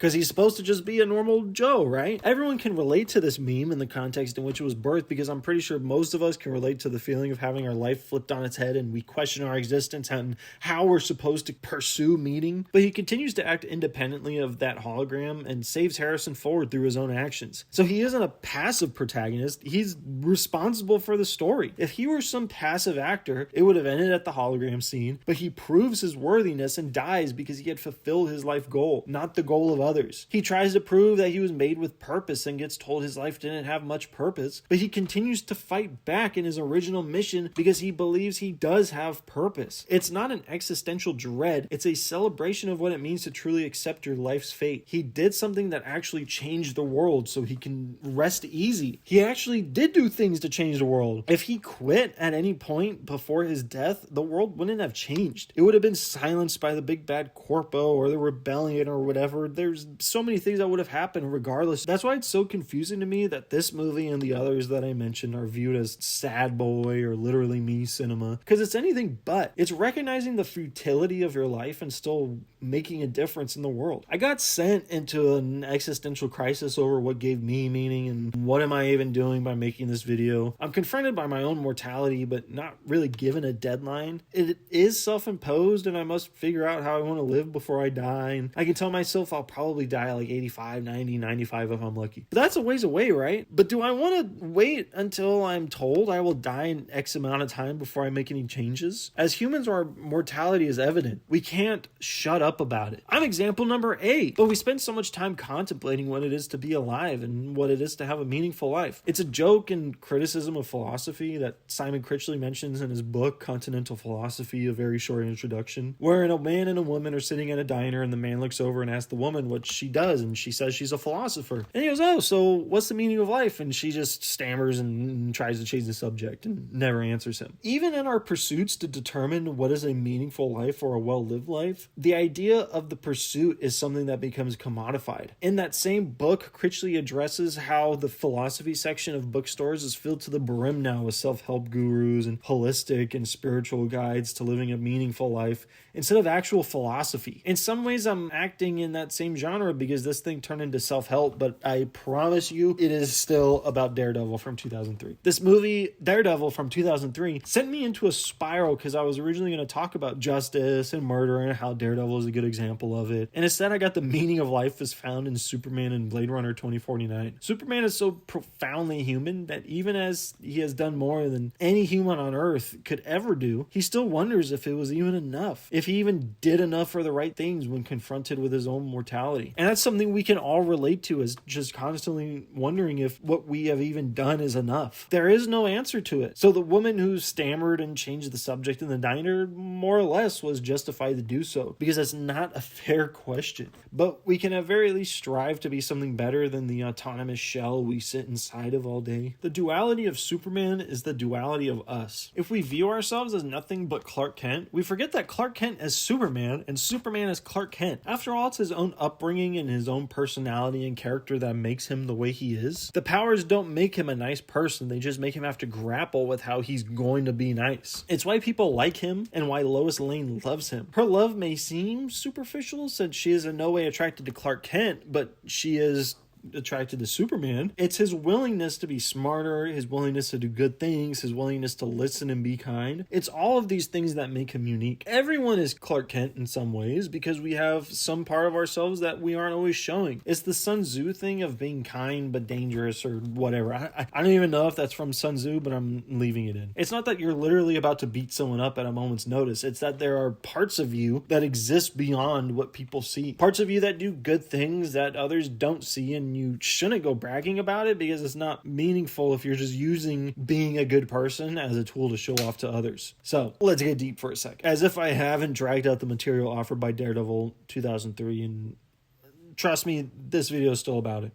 because he's supposed to just be a normal Joe, right? Everyone can relate to this meme in the context in which it was birthed, because I'm pretty sure most of us can relate to the feeling of having our life flipped on its head and we question our existence and how we're supposed to pursue meaning. But he continues to act independently of that hologram and saves Harrison Ford through his own actions. So he isn't a passive protagonist, he's responsible for the story. If he were some passive actor, it would have ended at the hologram scene, but he proves his worthiness and dies because he had fulfilled his life goal, not the goal of others. He tries to prove that he was made with purpose and gets told his life didn't have much purpose, but he continues to fight back in his original mission because he believes he does have purpose. It's not an existential dread, it's a celebration of what it means to truly accept your life's fate. He did something that actually changed the world so he can rest easy. He actually did do things to change the world. If he quit at any point before his death, the world wouldn't have changed. It would have been silenced by the big bad corpo or the rebellion or whatever. There's so many things that would have happened regardless. That's why it's so confusing to me that this movie and the others that I mentioned are viewed as sad boy or literally me cinema, because it's anything but. It's recognizing the futility of your life and still making a difference in the world. I got sent into an existential crisis over what gave me meaning and what am I even doing by making this video. I'm confronted by my own mortality, but not really given a deadline. It is self-imposed and I must figure out how I want to live before I die. And I can tell myself I'll probably die at like 85, 90, 95 if I'm lucky. But that's a ways away, right? But do I want to wait until I'm told I will die in X amount of time before I make any changes? As humans, our mortality is evident. We can't shut up about it. I'm example number 8, but we spend so much time contemplating what it is to be alive and what it is to have a meaningful life. It's a joke and criticism of philosophy that Simon Critchley mentions in his book, Continental Philosophy, a very short introduction, wherein a man and a woman are sitting at a diner and the man looks over and asks the woman what she does and she says she's a philosopher. And he goes, oh, so what's the meaning of life? And she just stammers and tries to change the subject and never answers him. Even in our pursuits to determine what is a meaningful life or a well-lived life, the idea of the pursuit is something that becomes commodified. In that same book, Critchley addresses how the philosophy section of bookstores is filled to the brim now with self-help gurus and holistic and spiritual guides to living a meaningful life instead of actual philosophy. In some ways, I'm acting in that same genre because this thing turned into self-help, but I promise you it is still about Daredevil from 2003. This movie, Daredevil from 2003, sent me into a spiral because I was originally going to talk about justice and murder and how Daredevil is a good example of it. And instead, I got the meaning of life is found in Superman and Blade Runner 2049. Superman is so profoundly human that even as he has done more than any human on Earth could ever do, he still wonders if it was even enough. If he even did enough for the right things when confronted with his own mortality. And that's something we can all relate to, is just constantly wondering if what we have even done is enough. There is no answer to it. So the woman who stammered and changed the subject in the diner more or less was justified to do so, because that's not a fair question. But we can at very least strive to be something better than the autonomous shell we sit inside of all day. The duality of Superman is the duality of us. If we view ourselves as nothing but Clark Kent, we forget that Clark Kent is Superman and Superman is Clark Kent. After all, it's his own upbringing and his own personality and character that makes him the way he is. The powers don't make him a nice person, they just make him have to grapple with how he's going to be nice. It's why people like him and why Lois Lane loves him. Her love may seem superficial since she is in no way attracted to Clark Kent, but she is attracted to Superman. It's his willingness to be smarter, his willingness to do good things, his willingness to listen and be kind. It's all of these things that make him unique. Everyone is Clark Kent in some ways because we have some part of ourselves that we aren't always showing. It's the Sun Tzu thing of being kind but dangerous or whatever. I don't even know if that's from Sun Tzu, but I'm leaving it in. It's not that you're literally about to beat someone up at a moment's notice. It's that there are parts of you that exist beyond what people see. Parts of you that do good things that others don't see, and you shouldn't go bragging about it because it's not meaningful if you're just using being a good person as a tool to show off to others. So let's get deep for a sec. As if I haven't dragged out the material offered by Daredevil 2003, and trust me, this video is still about it.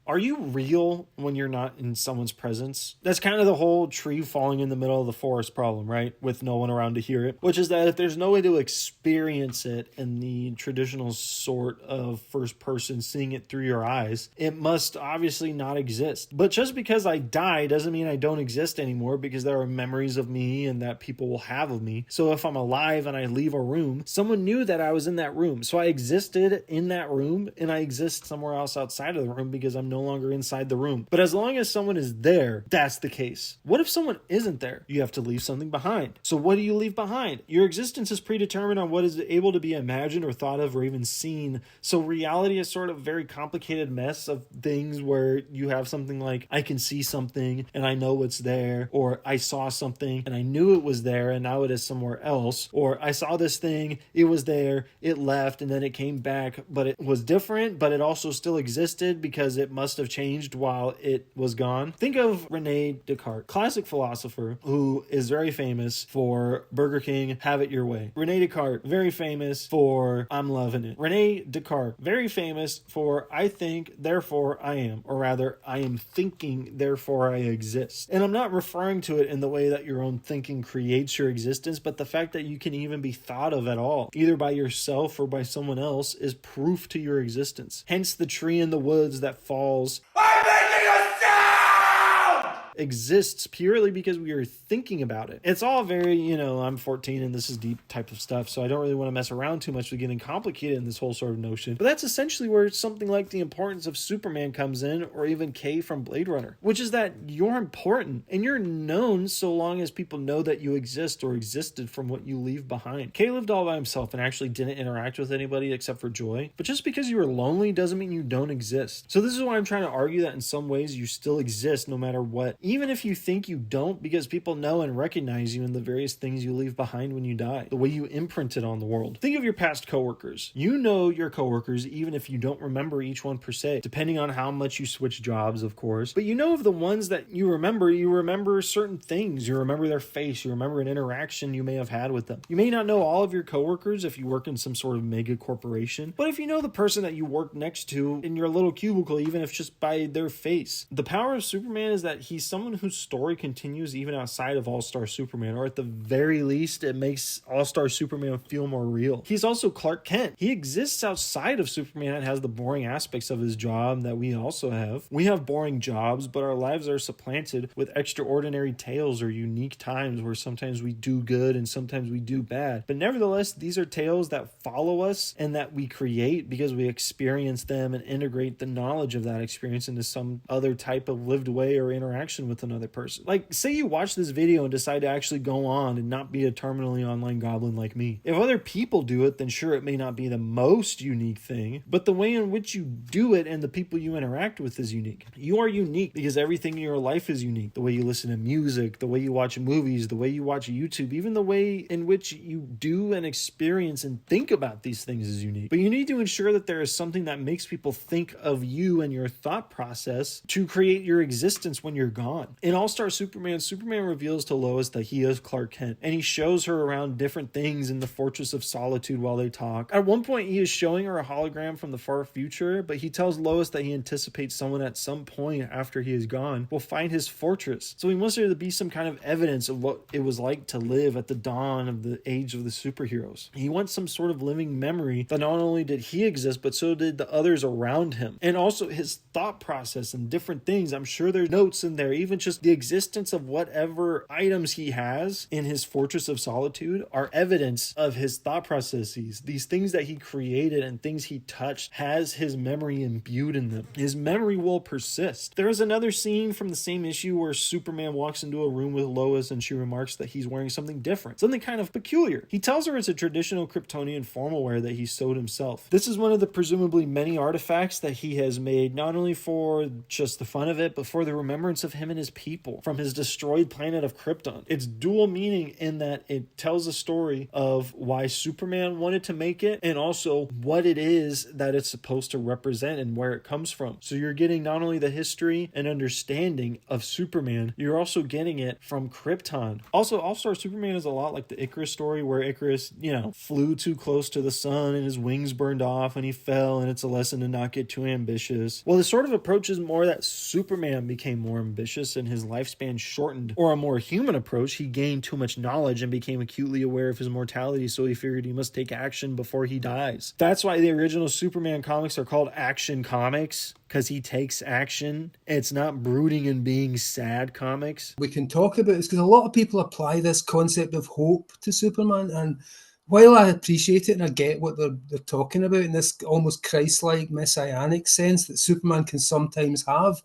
Are you real when you're not in someone's presence? That's kind of the whole tree falling in the middle of the forest problem, right? With no one around to hear it. Which is that if there's no way to experience it in the traditional sort of first person seeing it through your eyes, it must obviously not exist. But just because I die doesn't mean I don't exist anymore, because there are memories of me and that people will have of me. So if I'm alive and I leave a room, someone knew that I was in that room. So I existed in that room and I exist somewhere else outside of the room because I'm no longer inside the room. But as long as someone is there, that's the case. What if someone isn't there? You have to leave something behind. So what do you leave behind? Your existence is predetermined on what is able to be imagined or thought of or even seen. So reality is sort of a very complicated mess of things where you have something like, I can see something and I know it's there, or I saw something and I knew it was there and now it is somewhere else, or I saw this thing, it was there, it left, and then it came back, but it was different, but it also still existed because it must have changed while it was gone. Think of Rene Descartes, classic philosopher who is very famous for Burger King, have it your way. Rene Descartes, very famous for I'm loving it. Rene Descartes, very famous for I think, therefore I am, or rather I am thinking, therefore I exist. And I'm not referring to it in the way that your own thinking creates your existence, but the fact that you can even be thought of at all, either by yourself or by someone else, is proof to your existence. Hence the tree in the woods that falls. I'm making a sound! exists purely because we are thinking about it. It's all very, I'm 14 and this is deep type of stuff, so I don't really want to mess around too much with getting complicated in this whole sort of notion. But that's essentially where something like the importance of Superman comes in, or even K from Blade Runner, which is that you're important and you're known so long as people know that you exist or existed from what you leave behind. K lived all by himself and actually didn't interact with anybody except for Joy, but just because you were lonely doesn't mean you don't exist. So this is why I'm trying to argue that in some ways you still exist no matter what, even if you think you don't, because people know and recognize you in the various things you leave behind when you die, the way you imprinted on the world. Think of your past coworkers. You know your coworkers even if you don't remember each one per se, depending on how much you switch jobs, of course. But you know of the ones that you remember certain things. You remember their face. You remember an interaction you may have had with them. You may not know all of your coworkers if you work in some sort of mega corporation, but if you know the person that you work next to in your little cubicle, even if just by their face. The power of Superman is that he's someone whose story continues even outside of All-Star Superman, or at the very least, it makes All-Star Superman feel more real. He's also Clark Kent. He exists outside of Superman and has the boring aspects of his job that we also have. We have boring jobs, but our lives are supplanted with extraordinary tales or unique times where sometimes we do good and sometimes we do bad. But nevertheless, these are tales that follow us and that we create because we experience them and integrate the knowledge of that experience into some other type of lived way or interaction with another person. Like, say you watch this video and decide to actually go on and not be a terminally online goblin like me. If other people do it, then sure, it may not be the most unique thing, but the way in which you do it and the people you interact with is unique. You are unique because everything in your life is unique. The way you listen to music, the way you watch movies, the way you watch YouTube, even the way in which you do and experience and think about these things is unique. But you need to ensure that there is something that makes people think of you and your thought process to create your existence when you're gone. In All-Star Superman, Superman reveals to Lois that he is Clark Kent, and he shows her around different things in the Fortress of Solitude while they talk. At one point, he is showing her a hologram from the far future, but he tells Lois that he anticipates someone at some point after he is gone will find his fortress. So he wants there to be some kind of evidence of what it was like to live at the dawn of the age of the superheroes. He wants some sort of living memory that not only did he exist, but so did the others around him. And also his thought process and different things. I'm sure there's notes in there, even just the existence of whatever items he has in his Fortress of Solitude are evidence of his thought processes. These things that he created and things he touched has his memory imbued in them. His memory will persist. There is another scene from the same issue where Superman walks into a room with Lois and she remarks that he's wearing something different, something kind of peculiar. He tells her it's a traditional Kryptonian formal wear that he sewed himself. This is one of the presumably many artifacts that he has made, not only for just the fun of it, but for the remembrance of him and his people from his destroyed planet of Krypton. It's dual meaning in that it tells a story of why Superman wanted to make it and also what it is that it's supposed to represent and where it comes from. So you're getting not only the history and understanding of Superman, you're also getting it from Krypton. Also, All-Star Superman is a lot like the Icarus story where Icarus, flew too close to the sun and his wings burned off and he fell, and it's a lesson to not get too ambitious. Well, the sort of approach is more that Superman became more ambitious and his lifespan shortened, or a more human approach, he gained too much knowledge and became acutely aware of his mortality, so he figured he must take action before he dies. That's why the original Superman comics are called action comics, because he takes action. It's not brooding and being sad comics. We can talk about this because a lot of people apply this concept of hope to Superman, and while I appreciate it and I get what they're talking about in this almost Christ-like messianic sense that Superman can sometimes have,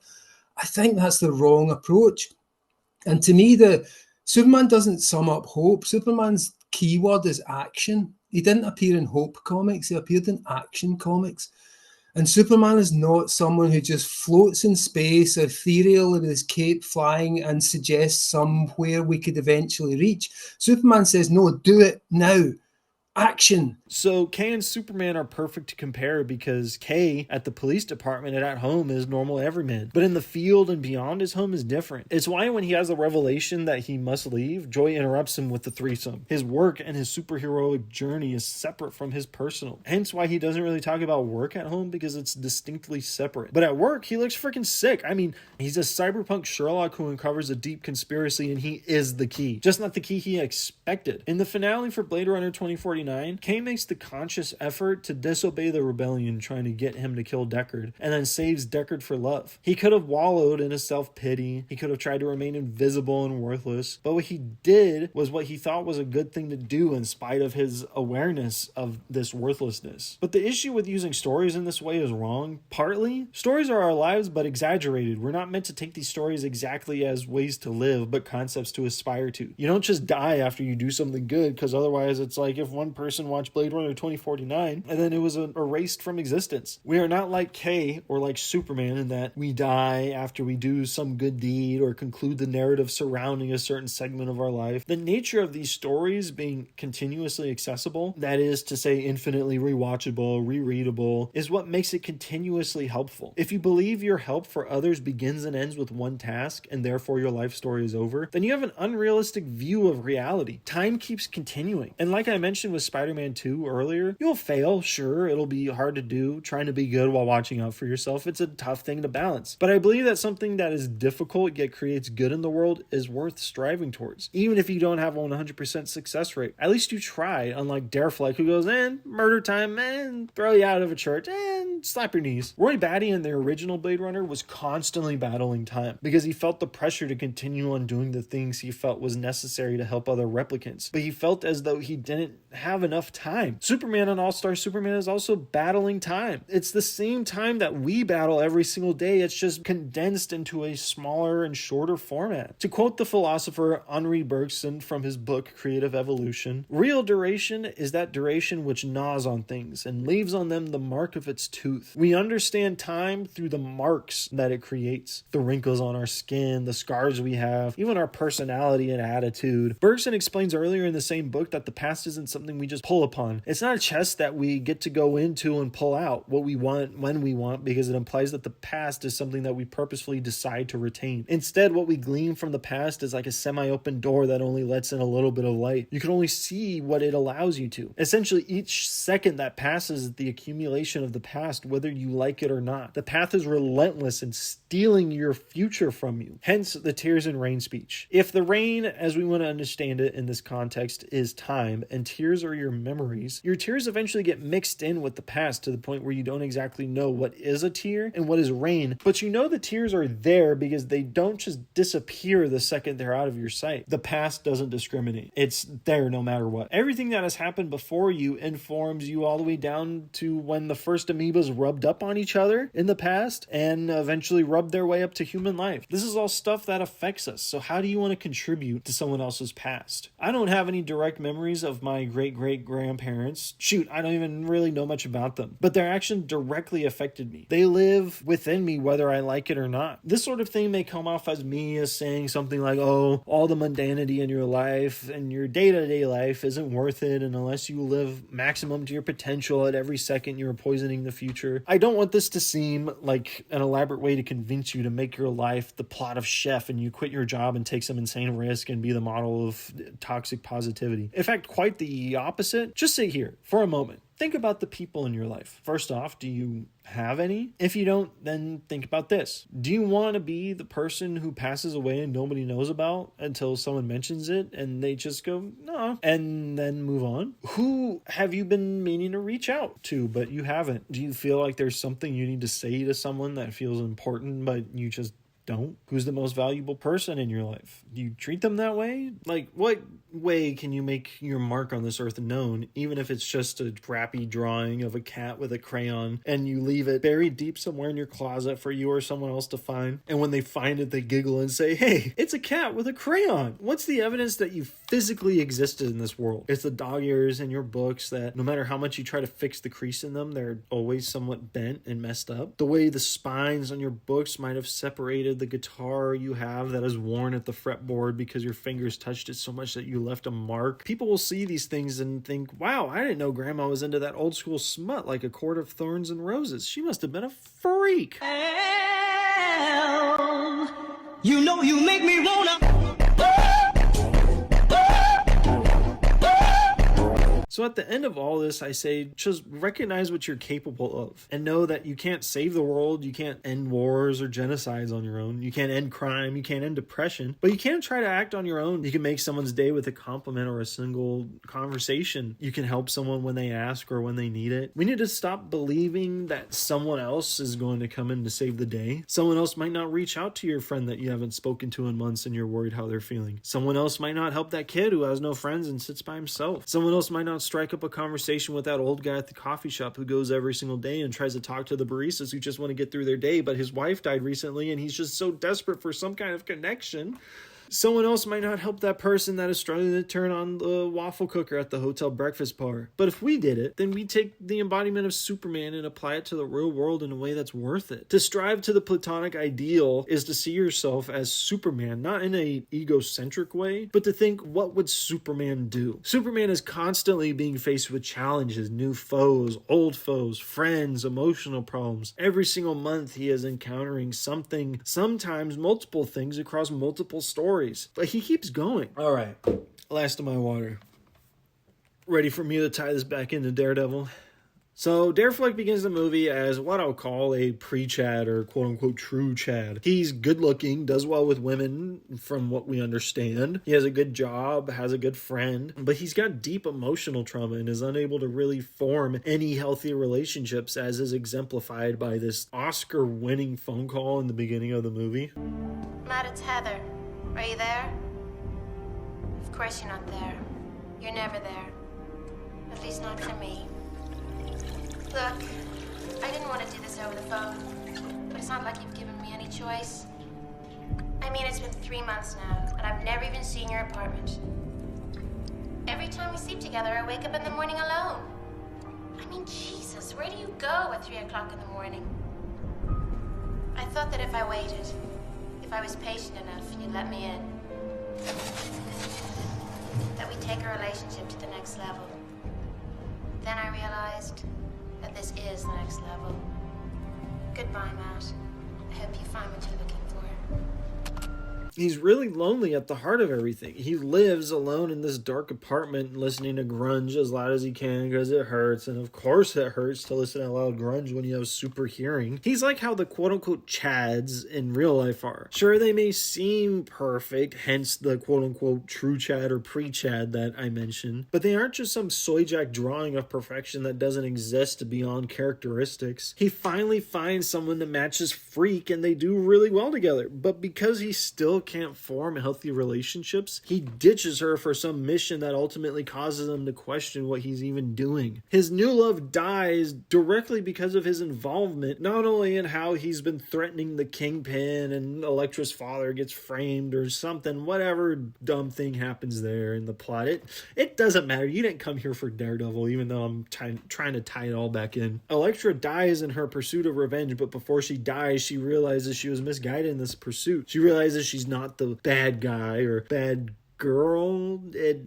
I think that's the wrong approach. And to me, Superman doesn't sum up hope. Superman's keyword is action. He didn't appear in Hope comics. He appeared in Action comics. And Superman is not someone who just floats in space, ethereal with his cape flying and suggests somewhere we could eventually reach. Superman says, no, do it now. Action. So Kay and Superman are perfect to compare because Kay at the police department and at home is normal everyman. But in the field and beyond, his home is different. It's why when he has the revelation that he must leave, Joy interrupts him with the threesome. His work and his superheroic journey is separate from his personal. Hence why he doesn't really talk about work at home, because it's distinctly separate. But at work, he looks freaking sick. I mean, he's a cyberpunk Sherlock who uncovers a deep conspiracy and he is the key. Just not the key he expected. In the finale for Blade Runner 2049, 2049, Kay makes the conscious effort to disobey the rebellion trying to get him to kill Deckard, and then saves Deckard for love. He could have wallowed in his self-pity, he could have tried to remain invisible and worthless, but what he did was what he thought was a good thing to do in spite of his awareness of this worthlessness. But the issue with using stories in this way is wrong. Partly, stories are our lives but exaggerated. We're not meant to take these stories exactly as ways to live, but concepts to aspire to. You don't just die after you do something good, because otherwise it's like if one person watched Blade Runner 2049 and then it was erased from existence. We are not like Kay or like Superman in that we die after we do some good deed or conclude the narrative surrounding a certain segment of our life. The nature of these stories being continuously accessible, that is to say infinitely rewatchable, rereadable, is what makes it continuously helpful. If you believe your help for others begins and ends with one task and therefore your life story is over, then you have an unrealistic view of reality. Time keeps continuing. And like I mentioned with Spider-Man 2 earlier, you'll fail, sure, it'll be hard to do, trying to be good while watching out for yourself. It's a tough thing to balance. But I believe that something that is difficult yet creates good in the world is worth striving towards. Even if you don't have a 100% success rate, at least you try, unlike Darefleck who goes, murder time, throw you out of a church, and slap your knees. Roy Batty in the original Blade Runner was constantly battling time because he felt the pressure to continue on doing the things he felt was necessary to help other replicants, but he felt as though he didn't have enough time. Superman on All-Star Superman is also battling time. It's the same time that we battle every single day, it's just condensed into a smaller and shorter format. To quote the philosopher Henri Bergson from his book Creative Evolution, real duration is that duration which gnaws on things and leaves on them the mark of its tooth. We understand time through the marks that it creates, the wrinkles on our skin, the scars we have, even our personality and attitude. Bergson explains earlier in the same book that the past isn't something we just pull upon. It's not a chest that we get to go into and pull out what we want when we want, because it implies that the past is something that we purposefully decide to retain. Instead, what we glean from the past is like a semi-open door that only lets in a little bit of light. You can only see what it allows you to. Essentially, each second that passes is the accumulation of the past, whether you like it or not. The path is relentless in stealing your future from you. Hence the tears and rain speech. If the rain, as we want to understand it in this context, is time, and tears are your memories, your tears eventually get mixed in with the past to the point where you don't exactly know what is a tear and what is rain, but you know the tears are there because they don't just disappear the second they're out of your sight. The past doesn't discriminate. It's there no matter what. Everything that has happened before you informs you all the way down to when the first amoebas rubbed up on each other in the past and eventually rubbed their way up to human life. This is all stuff that affects us. So how do you want to contribute to someone else's past? I don't have any direct memories of my great-great-grandparents. Shoot, I don't even really know much about them. But their action directly affected me. They live within me whether I like it or not. This sort of thing may come off as me as saying something like, oh, all the mundanity in your life and your day-to-day life isn't worth it, and unless you live maximum to your potential at every second, you're poisoning the future. I don't want this to seem like an elaborate way to convince you to make your life the plot of Chef and you quit your job and take some insane risk and be the model of toxic positivity. In fact, quite the opposite. Just sit here for a moment. Think about the people in your life. First off, do you have any? If you don't, then think about this. Do you want to be the person who passes away and nobody knows about until someone mentions it and they just go, no, and then move on? Who have you been meaning to reach out to, but you haven't? Do you feel like there's something you need to say to someone that feels important, but you just don't? Who's the most valuable person in your life? Do you treat them that way? Like, what way can you make your mark on this earth known, even if it's just a crappy drawing of a cat with a crayon and you leave it buried deep somewhere in your closet for you or someone else to find, and when they find it they giggle and say, hey, it's a cat with a crayon? What's the evidence that you physically existed in this world? It's the dog ears in your books that no matter how much you try to fix the crease in them, they're always somewhat bent and messed up. The way the spines on your books might have separated the guitar you have that is worn at the fretboard because your fingers touched it so much that you left a mark. People will see these things and think, wow, I didn't know Grandma was into that old school smut like A Court of Thorns and Roses. She must have been a freak. You know you make me wanna. So at the end of all this, I say just recognize what you're capable of and know that you can't save the world, you can't end wars or genocides on your own, you can't end crime, you can't end depression, but you can try to act on your own. You can make someone's day with a compliment or a single conversation. You can help someone when they ask or when they need it. We need to stop believing that someone else is going to come in to save the day. Someone else might not reach out to your friend that you haven't spoken to in months and you're worried how they're feeling. Someone else might not help that kid who has no friends and sits by himself. Someone else might not strike up a conversation with that old guy at the coffee shop who goes every single day and tries to talk to the baristas who just want to get through their day, but his wife died recently and he's just so desperate for some kind of connection. Someone else might not help that person that is struggling to turn on the waffle cooker at the hotel breakfast bar. But if we did it, then we take the embodiment of Superman and apply it to the real world in a way that's worth it. To strive to the platonic ideal is to see yourself as Superman, not in a egocentric way, but to think, what would Superman do? Superman is constantly being faced with challenges, new foes, old foes, friends, emotional problems. Every single month he is encountering something, sometimes multiple things across multiple stories. But he keeps going. All right, last of my water. Ready for me to tie this back into Daredevil? So Darefleck begins the movie as what I'll call a pre-Chad or quote-unquote true Chad. He's good-looking, does well with women from what we understand. He has a good job, has a good friend, but he's got deep emotional trauma and is unable to really form any healthy relationships, as is exemplified by this Oscar-winning phone call in the beginning of the movie. Matt, it's Heather. Are you there? Of course you're not there. You're never there. At least not to me. Look, I didn't want to do this over the phone, but it's not like you've given me any choice. I mean, it's been 3 months now, and I've never even seen your apartment. Every time we sleep together, I wake up in the morning alone. I mean, Jesus, where do you go at 3 o'clock in the morning? I thought that if I waited, if I was patient enough, you'd let me in. That we'd take our relationship to the next level. Then I realized that this is the next level. Goodbye, Matt. I hope you find what you're looking for. He's really lonely at the heart of everything. He lives alone in this dark apartment listening to grunge as loud as he can because it hurts. And of course it hurts to listen to loud grunge when you have super hearing. He's like how the quote-unquote Chads in real life are. Sure, they may seem perfect, hence the quote-unquote true Chad or pre-Chad that I mentioned. But they aren't just some soy-jack drawing of perfection that doesn't exist beyond characteristics. He finally finds someone to match his freak and they do really well together. But because he still can't form healthy relationships, he ditches her for some mission that ultimately causes him to question what he's even doing. His new love dies directly because of his involvement, not only in how he's been threatening the Kingpin and Elektra's father gets framed or something, whatever dumb thing happens there in the plot. It doesn't matter. You didn't come here for Daredevil, even though I'm trying to tie it all back in. Elektra dies in her pursuit of revenge, but before she dies, she realizes she was misguided in this pursuit. She realizes she's not the bad guy or bad girl. It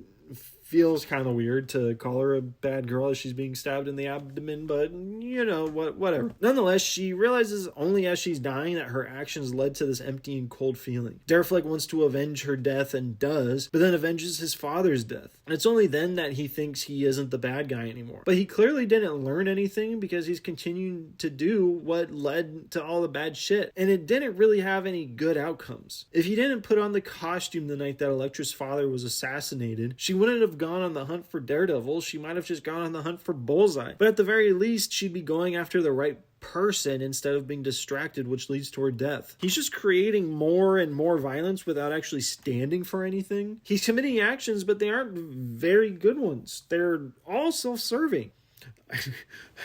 feels kind of weird to call her a bad girl as she's being stabbed in the abdomen, but you know, whatever. Nonetheless, she realizes only as she's dying that her actions led to this empty and cold feeling. Darefleck wants to avenge her death and does, but then avenges his father's death. And it's only then that he thinks he isn't the bad guy anymore. But he clearly didn't learn anything because he's continuing to do what led to all the bad shit. And it didn't really have any good outcomes. If he didn't put on the costume the night that Elektra's father was assassinated, she wouldn't have gone on the hunt for Daredevil. She might have just gone on the hunt for Bullseye. But at the very least, she'd be going after the right person instead of being distracted, which leads to her death. He's just creating more and more violence without actually standing for anything. He's committing actions, but they aren't very good ones. They're all self-serving.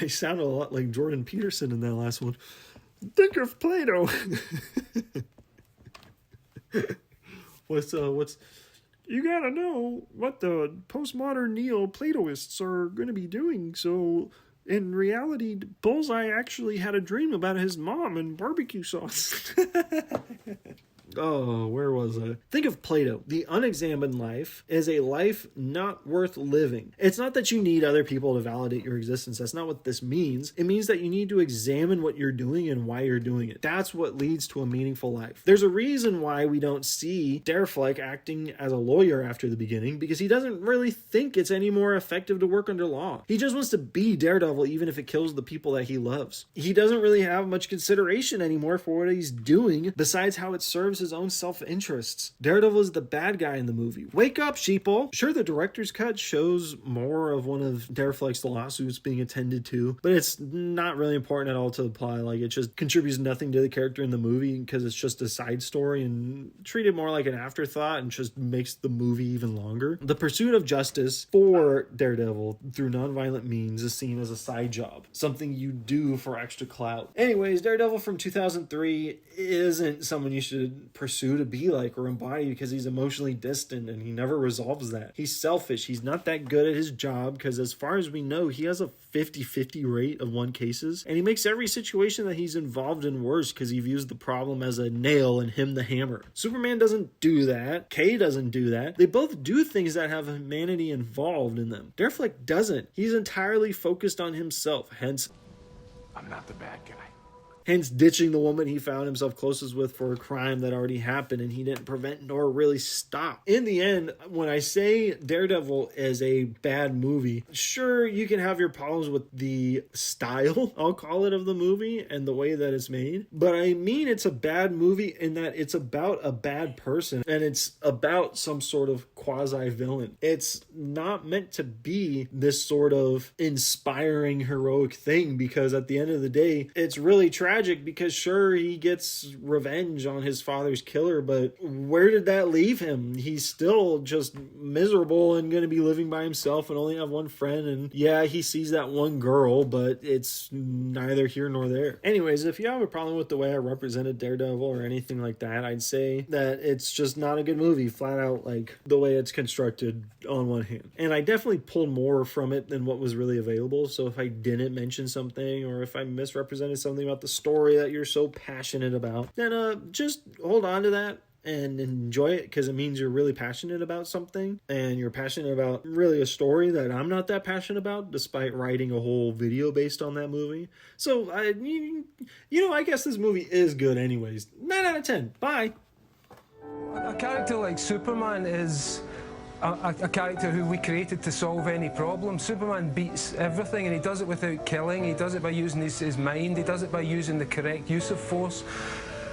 I sound a lot like Jordan Peterson in that last one. Think of Plato. What's you gotta know what the postmodern Neo-Platoists are gonna be doing. So in reality, Bullseye actually had a dream about his mom and barbecue sauce. where was I? Think of Plato. The unexamined life is a life not worth living. It's not that you need other people to validate your existence. That's not what this means. It means that you need to examine what you're doing and why you're doing it. That's what leads to a meaningful life. There's a reason why we don't see Darefleck acting as a lawyer after the beginning, because he doesn't really think it's any more effective to work under law. He just wants to be Daredevil even if it kills the people that he loves. He doesn't really have much consideration anymore for what he's doing besides how it serves his own self-interests. Daredevil is the bad guy in the movie. Wake up, sheeple! Sure, the director's cut shows more of one of Darefleck's lawsuits being attended to, but it's not really important at all to the plot. Like, it just contributes nothing to the character in the movie because it's just a side story, and treat it more like an afterthought and just makes the movie even longer. The pursuit of justice for Daredevil through nonviolent means is seen as a side job, something you do for extra clout. Anyways, Daredevil from 2003 isn't someone you should pursue to be like or embody because he's emotionally distant and he never resolves that. He's selfish. He's not that good at his job because, as far as we know, he has a 50-50 rate of won cases, and he makes every situation that he's involved in worse because he views the problem as a nail and him the hammer. Superman doesn't do that. Kay doesn't do that. They both do things that have humanity involved in them. Darefleck doesn't. He's entirely focused on himself, hence I'm not the bad guy. Hence ditching the woman he found himself closest with for a crime that already happened and he didn't prevent nor really stop. In the end, when I say Daredevil is a bad movie, sure, you can have your problems with the style, I'll call it, of the movie and the way that it's made, but I mean it's a bad movie in that it's about a bad person and it's about some sort of quasi-villain. It's not meant to be this sort of inspiring, heroic thing, because at the end of the day, it's really tragic because sure, he gets revenge on his father's killer, but where did that leave him? He's still just miserable and going to be living by himself and only have one friend, and yeah, he sees that one girl, but it's neither here nor there. Anyways, if you have a problem with the way I represented Daredevil or anything like that, I'd say that it's just not a good movie, flat out, like the way it's constructed on one hand. And I definitely pulled more from it than what was really available, so if I didn't mention something or if I misrepresented something about the story that you're so passionate about, then just hold on to that and enjoy it, because it means you're really passionate about something and you're passionate about really a story that I'm not that passionate about, despite writing a whole video based on that movie. So I guess this movie is good anyways. 9 out of 10. Bye. A character like Superman is a character who we created to solve any problem. Superman beats everything, and he does it without killing. He does it by using his mind. He does it by using the correct use of force.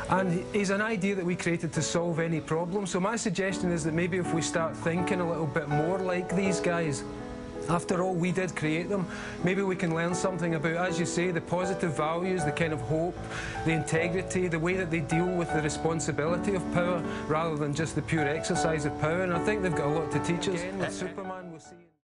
And he's an idea that we created to solve any problem. So my suggestion is that maybe if we start thinking a little bit more like these guys, after all, we did create them, maybe we can learn something about, as you say, the positive values, the kind of hope, the integrity, the way that they deal with the responsibility of power rather than just the pure exercise of power. And I think they've got a lot to teach us. Again, with Superman, we'll see.